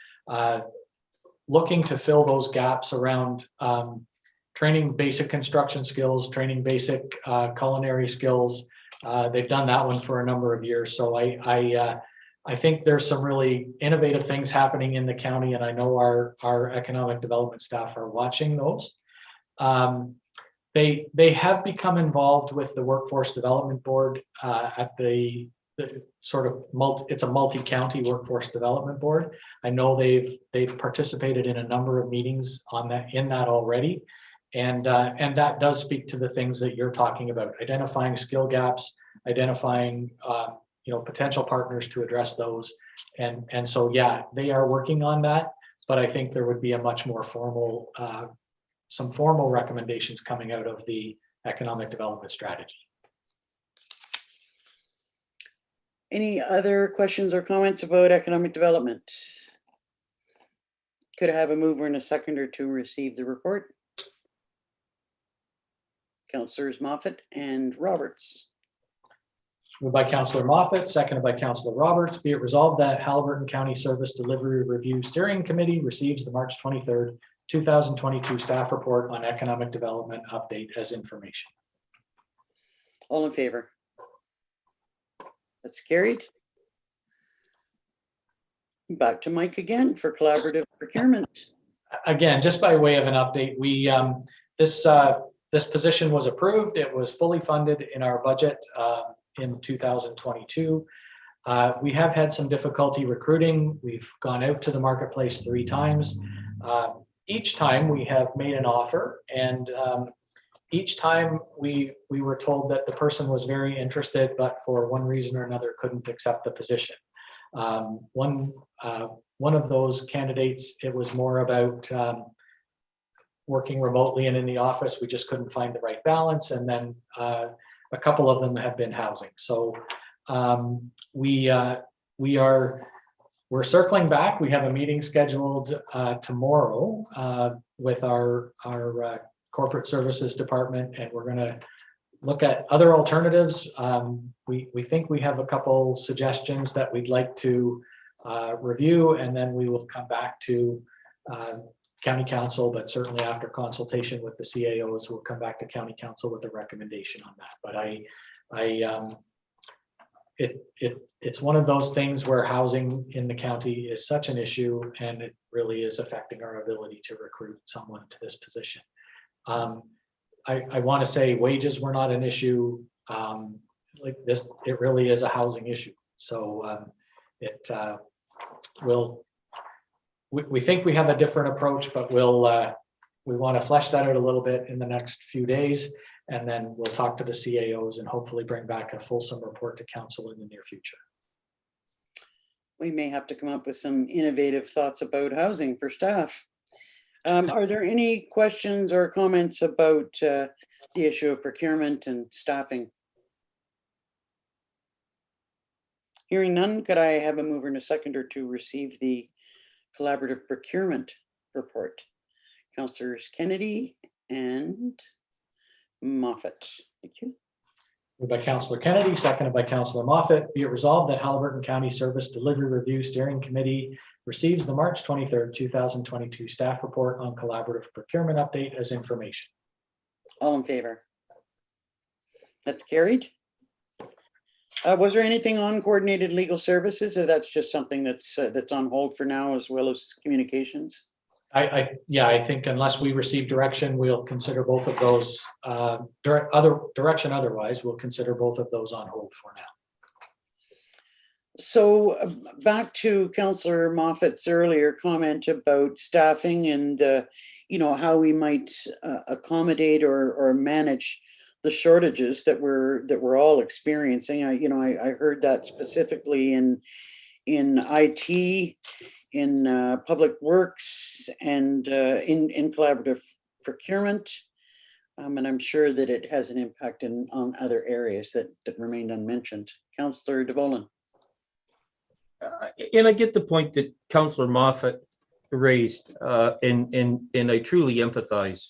looking to fill those gaps around training basic construction skills, training basic culinary skills. They've done that one for a number of years. So I think there's some really innovative things happening in the county, and I know our economic development staff are watching those. They have become involved with the Workforce Development Board at the sort of it's a multi-county workforce development board. I know they've participated in a number of meetings in that already, and that does speak to the things that you're talking about: identifying skill gaps, identifying potential partners to address those, and so yeah, they are working on that. But I think there would be a much more formal, some formal recommendations coming out of the economic development strategy. Any other questions or comments about economic development? Could I have a mover and a seconder to receive the report? Councillors Moffat and Roberts. Moved by Councillor Moffat, seconded by Councillor Roberts. Be it resolved that Haliburton County Service Delivery Review Steering Committee receives the March 23rd, 2022 staff report on economic development update as information. All in favor? That's carried. Back to Mike again for collaborative procurement. Again, just by way of an update, we this position was approved. It was fully funded in our budget in 2022. We have had some difficulty recruiting. We've gone out to the marketplace 3 times. Each time we have made an offer, and each time we were told that the person was very interested, but for one reason or another couldn't accept the position. One of those candidates, it was more about working remotely and in the office. We just couldn't find the right balance, and then a couple of them have been housing. So we're circling back. We have a meeting scheduled tomorrow with our corporate services department, and we're going to look at other alternatives. We think we have a couple suggestions that we'd like to review, and then we will come back to county council, but certainly after consultation with the CAOs, we'll come back to county council with a recommendation on that. But it's one of those things where housing in the county is such an issue, and it really is affecting our ability to recruit someone to this position. I want to say wages were not an issue like this. It really is a housing issue. So we think we have a different approach, but we'll we want to flesh that out a little bit in the next few days. And then we'll talk to the CAOs and hopefully bring back a fulsome report to council in the near future. We may have to come up with some innovative thoughts about housing for staff. Are there any questions or comments about the issue of procurement and staffing? Hearing none, could I have a mover and a seconder to receive the collaborative procurement report? Councillors Kennedy and Moffat. Thank you. Moved by Councillor Kennedy, seconded by Councillor Moffat. Be it resolved that Halliburton County Service Delivery Review Steering Committee receives the March 23rd, 2022 staff report on collaborative procurement update as information. All in favor? That's carried. Was there anything on coordinated legal services, or that's just something that's on hold for now, as well as communications? I think unless we receive direction, we'll consider both of those. Direction otherwise, we'll consider both of those on hold for now. So back to Councillor Moffat's earlier comment about staffing and how we might accommodate or manage the shortages that we're all experiencing. I heard that specifically in IT, in public works, and in collaborative procurement. And I'm sure that it has an impact on other areas that remained unmentioned. Councillor DeVolen. And I get the point that Councillor Moffat raised, and I truly empathize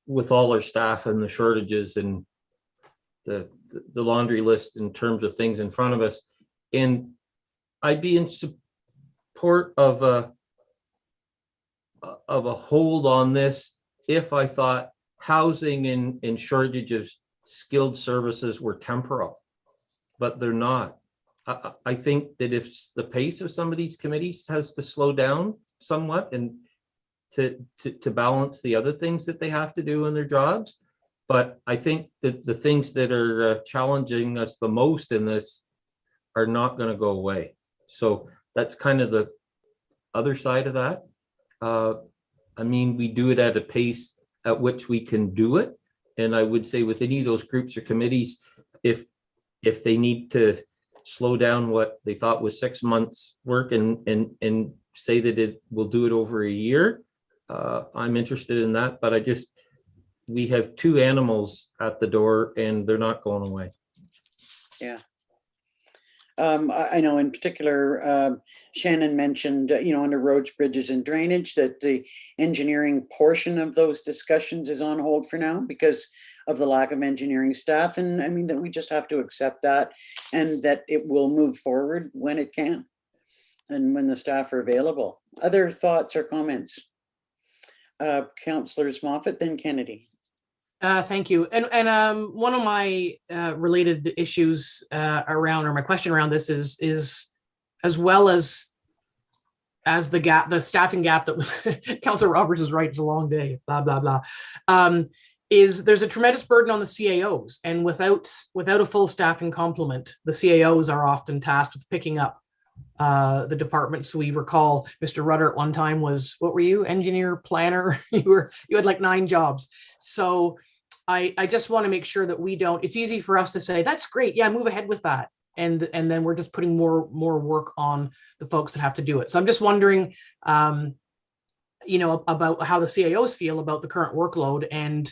with all our staff and the shortages and the laundry list in terms of things in front of us. And I'd be in support of a hold on this if I thought housing and shortage of skilled services were temporal, but they're not. I think that if the pace of some of these committees has to slow down somewhat and to balance the other things that they have to do in their jobs. But I think that the things that are challenging us the most in this are not going to go away. So that's kind of the other side of that. I mean, we do it at a pace at which we can do it. And I would say with any of those groups or committees, if they need to slow down what they thought was 6 months work and say that it will do it over a year, I'm interested in that. But we have two animals at the door and they're not going away. Yeah. I know in particular, Shannon mentioned, under roads, bridges and drainage, that the engineering portion of those discussions is on hold for now because of the lack of engineering staff. And I mean, that we just have to accept that and that it will move forward when it can and when the staff are available. Other thoughts or comments? Councillors Moffat, then Kennedy. Thank you. And one of my related issues or my question around this is as well as the staffing gap that Councillor Roberts is right, it's a long day, blah, blah, blah. Is there's a tremendous burden on the CAOs, and without a full staffing complement, the CAOs are often tasked with picking up the departments. We recall Mr. Rudder at one time was, what were you, engineer, planner? You had like 9 jobs. So I just want to make sure that we don't, it's easy for us to say, that's great, yeah, move ahead with that. And then we're just putting more work on the folks that have to do it. So I'm just wondering, about how the CAOs feel about the current workload, and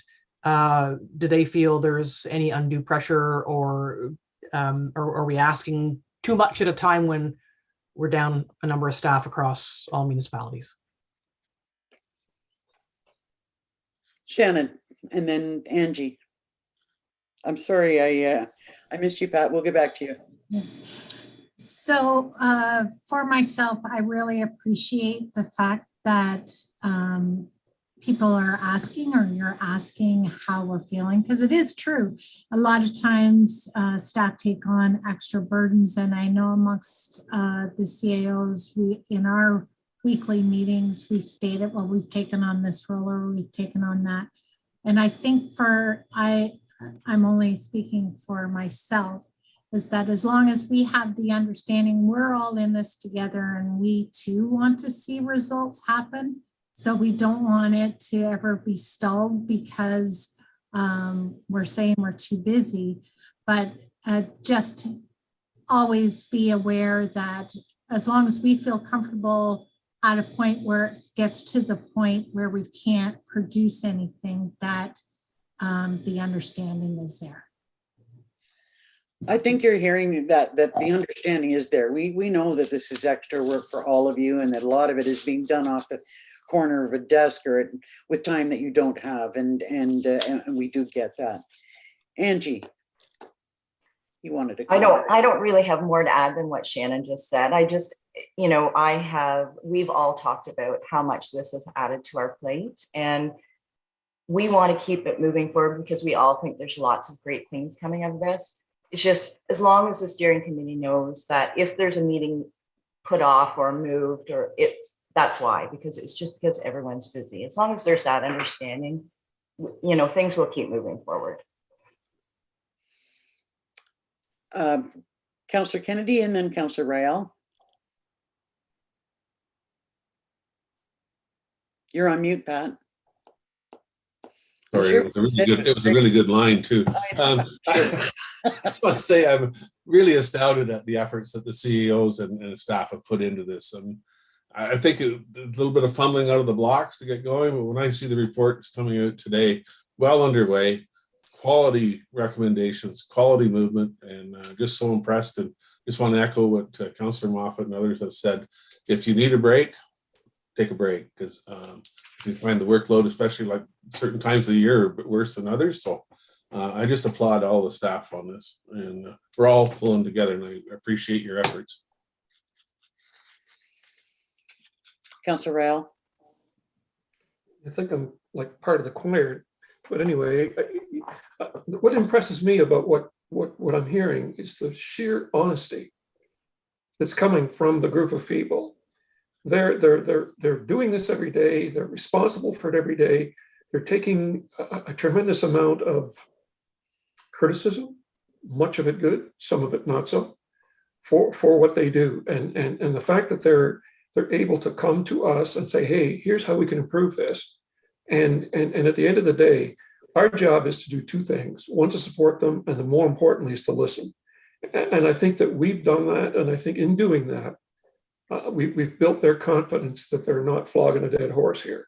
do they feel there's any undue pressure, or are we asking too much at a time when we're down a number of staff across all municipalities? Shannon, and then Angie. I'm sorry, I missed you, Pat. We'll get back to you. So for myself, I really appreciate the fact that people are asking, or you're asking how we're feeling, because it is true. A lot of times staff take on extra burdens, and I know amongst the CAOs, in our weekly meetings, we've stated, well, we've taken on this role or we've taken on that. And I think I'm only speaking for myself, is that as long as we have the understanding we're all in this together and we too want to see results happen, So we don't want it to ever be stalled because we're saying we're too busy, but just always be aware that as long as we feel comfortable at a point where it gets to the point where we can't produce anything, that the understanding is there. I think you're hearing that the understanding is there. We know that this is extra work for all of you and that a lot of it is being done off the corner of a desk or with time that you don't have, and we do get that. Angie, you wanted to comment. I don't really have more to add than what Shannon just said. I just, you know, we've all talked about how much this has added to our plate, and we want to keep it moving forward because we all think there's lots of great things coming out of this. It's just, as long as the steering committee knows that if there's a meeting put off or moved, or that's why, because it's just because everyone's busy. As long as there's that understanding, you know, things will keep moving forward. Councillor Kennedy and then Councillor Rael. You're on mute, Pat. Sorry, it was a really good line too. I just want to say I'm really astounded at the efforts that the CEOs and staff have put into this. And I think a little bit of fumbling out of the blocks to get going, but when I see the reports coming out today, well underway, quality recommendations, quality movement, and just so impressed. And just want to echo what Councillor Moffat and others have said. If you need a break, take a break, because you find the workload, especially like certain times of the year, a bit worse than others. So I just applaud all the staff on this, and we're all pulling together, and I appreciate your efforts. Councillor Rael. I think I'm like part of the choir, but anyway, what impresses me about what I'm hearing is the sheer honesty that's coming from the group of people. They're doing this every day. They're responsible for it every day. They're taking a tremendous amount of criticism, much of it good, some of it not so, for what they do. And the fact that they're able to come to us and say, hey, here's how we can improve this. And at the end of the day, our job is to do two things. One, to support them, and more importantly is to listen. And I think that we've done that. And I think in doing that, we've built their confidence that they're not flogging a dead horse here.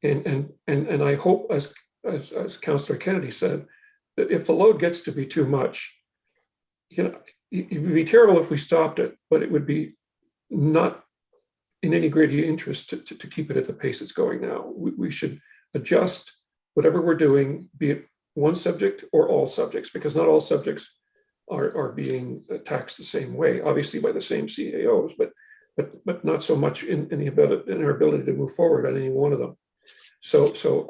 And I hope, as Councillor Kennedy said, that if the load gets to be too much, you know, it would be terrible if we stopped it, but it would be not in any great interest to keep it at the pace it's going now. We should adjust whatever we're doing, be it one subject or all subjects, because not all subjects are being taxed the same way, obviously by the same CAOs, but not so much in our ability to move forward on any one of them. So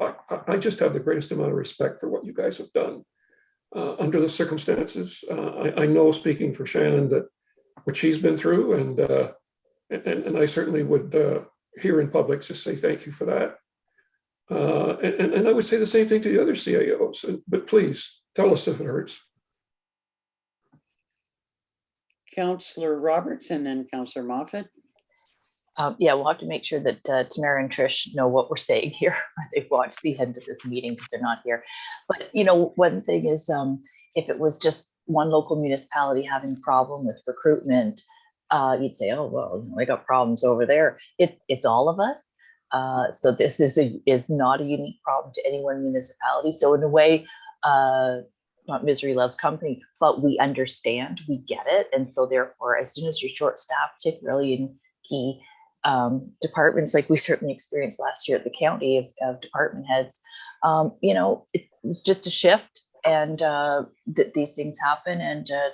I just have the greatest amount of respect for what you guys have done under the circumstances. I know, speaking for Shannon, that what she's been through, and I certainly would here in public just say thank you for that. And I would say the same thing to the other CIOs, but please tell us if it hurts. Councillor Roberts and then Councillor Moffat. Yeah, we'll have to make sure that Tamara and Trish know what we're saying here. They've watched the end of this meeting because they're not here. But, you know, one thing is, if it was just one local municipality having a problem with recruitment, you'd say, oh, well, they got problems over there. It's all of us. So this is not a unique problem to any one municipality. So in a way, not misery loves company, but we understand, we get it. And so therefore, as soon as you're short staffed, particularly in key departments, like we certainly experienced last year at the county of department heads, you know, it was just a shift, and that these things happen, and a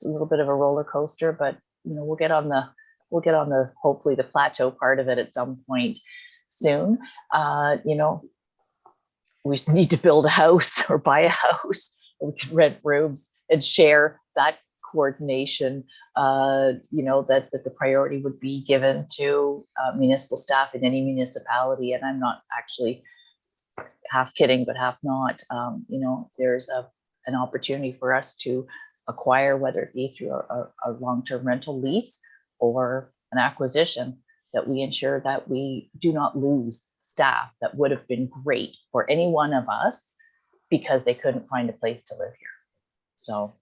little bit of a roller coaster, but you know, we'll get on the hopefully the plateau part of it at some point soon. You know, we need to build a house or buy a house, or we can rent rooms and share that coordination. You know, that the priority would be given to municipal staff in any municipality. And I'm not actually half kidding, but half not. You know, there's an opportunity for us to acquire, whether it be through a long-term rental lease or an acquisition, that we ensure that we do not lose staff that would have been great for any one of us because they couldn't find a place to live here. So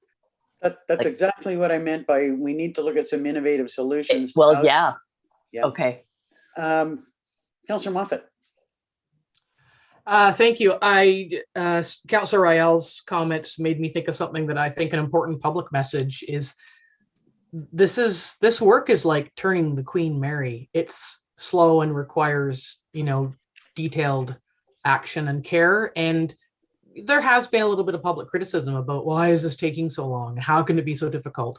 That's exactly what I meant by we need to look at some innovative solutions. well, yeah. Yeah. Okay. Councillor Moffat. Thank you. Councillor Rael's comments made me think of something that I think an important public message is. This work is like turning the Queen Mary. It's slow and requires, detailed action and care. And there has been a little bit of public criticism about why is this taking so long? How can it be so difficult?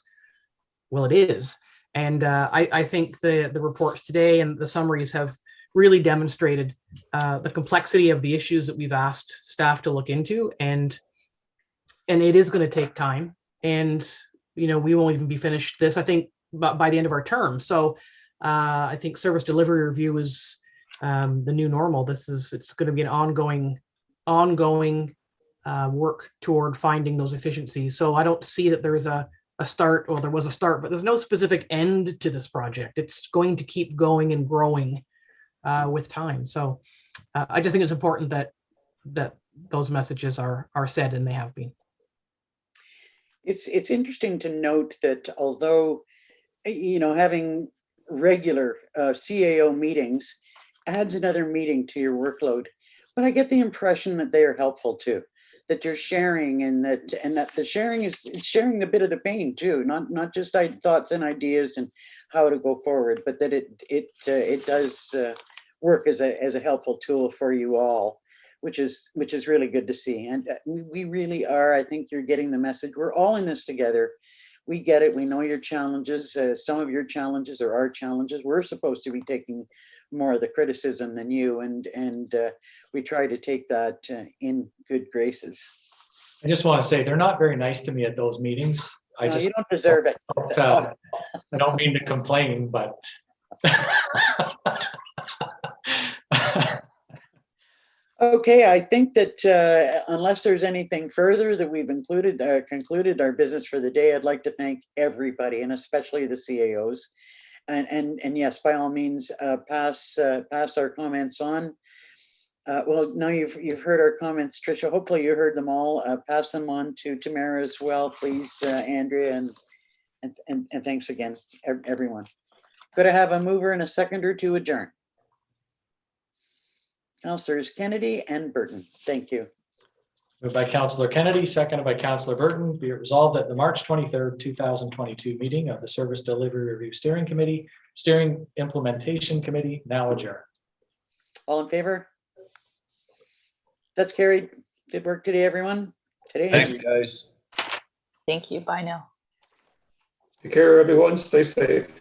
Well, it is. And I think the reports today and the summaries have really demonstrated the complexity of the issues that we've asked staff to look into. And it is going to take time. And we won't even be finished this, I think, by the end of our term. So I think service delivery review is the new normal. It's going to be an ongoing work toward finding those efficiencies. So I don't see that there is a start, or there was a start, but there's no specific end to this project. It's going to keep going and growing with time. So I just think it's important that those messages are said, and they have been. It's interesting to note that although, having regular CAO meetings adds another meeting to your workload, but I get the impression that they are helpful too, that you're sharing and that the sharing is sharing a bit of the pain too, not just thoughts and ideas and how to go forward, but that it does work as a helpful tool for you all. Which is really good to see. And we really are, I think you're getting the message. We're all in this together. We get it. We know your challenges. Some of your challenges are our challenges. We're supposed to be taking more of the criticism than you. And we try to take that in good graces. I just want to say, they're not very nice to me at those meetings. You don't deserve it. I don't mean to complain, but okay, I think that unless there's anything further that we've concluded our business for the day, I'd like to thank everybody, and especially the CAOs. And yes, by all means, pass our comments on. Well, now you've heard our comments, Tricia. Hopefully you heard them all. Pass them on to Tamara as well, please, Andrea, and thanks again, everyone. Could I have a mover and a seconder to adjourn? Councillors Kennedy and Burton. Thank you. Moved by Councillor Kennedy, seconded by Councillor Burton. Be it resolved that the March 23rd, 2022 meeting of the Service Delivery Review Steering Implementation Committee now adjourned. All in favor? That's carried. Good work today, everyone. Thanks, guys. Thank you. Bye now. Take care, everyone. Stay safe.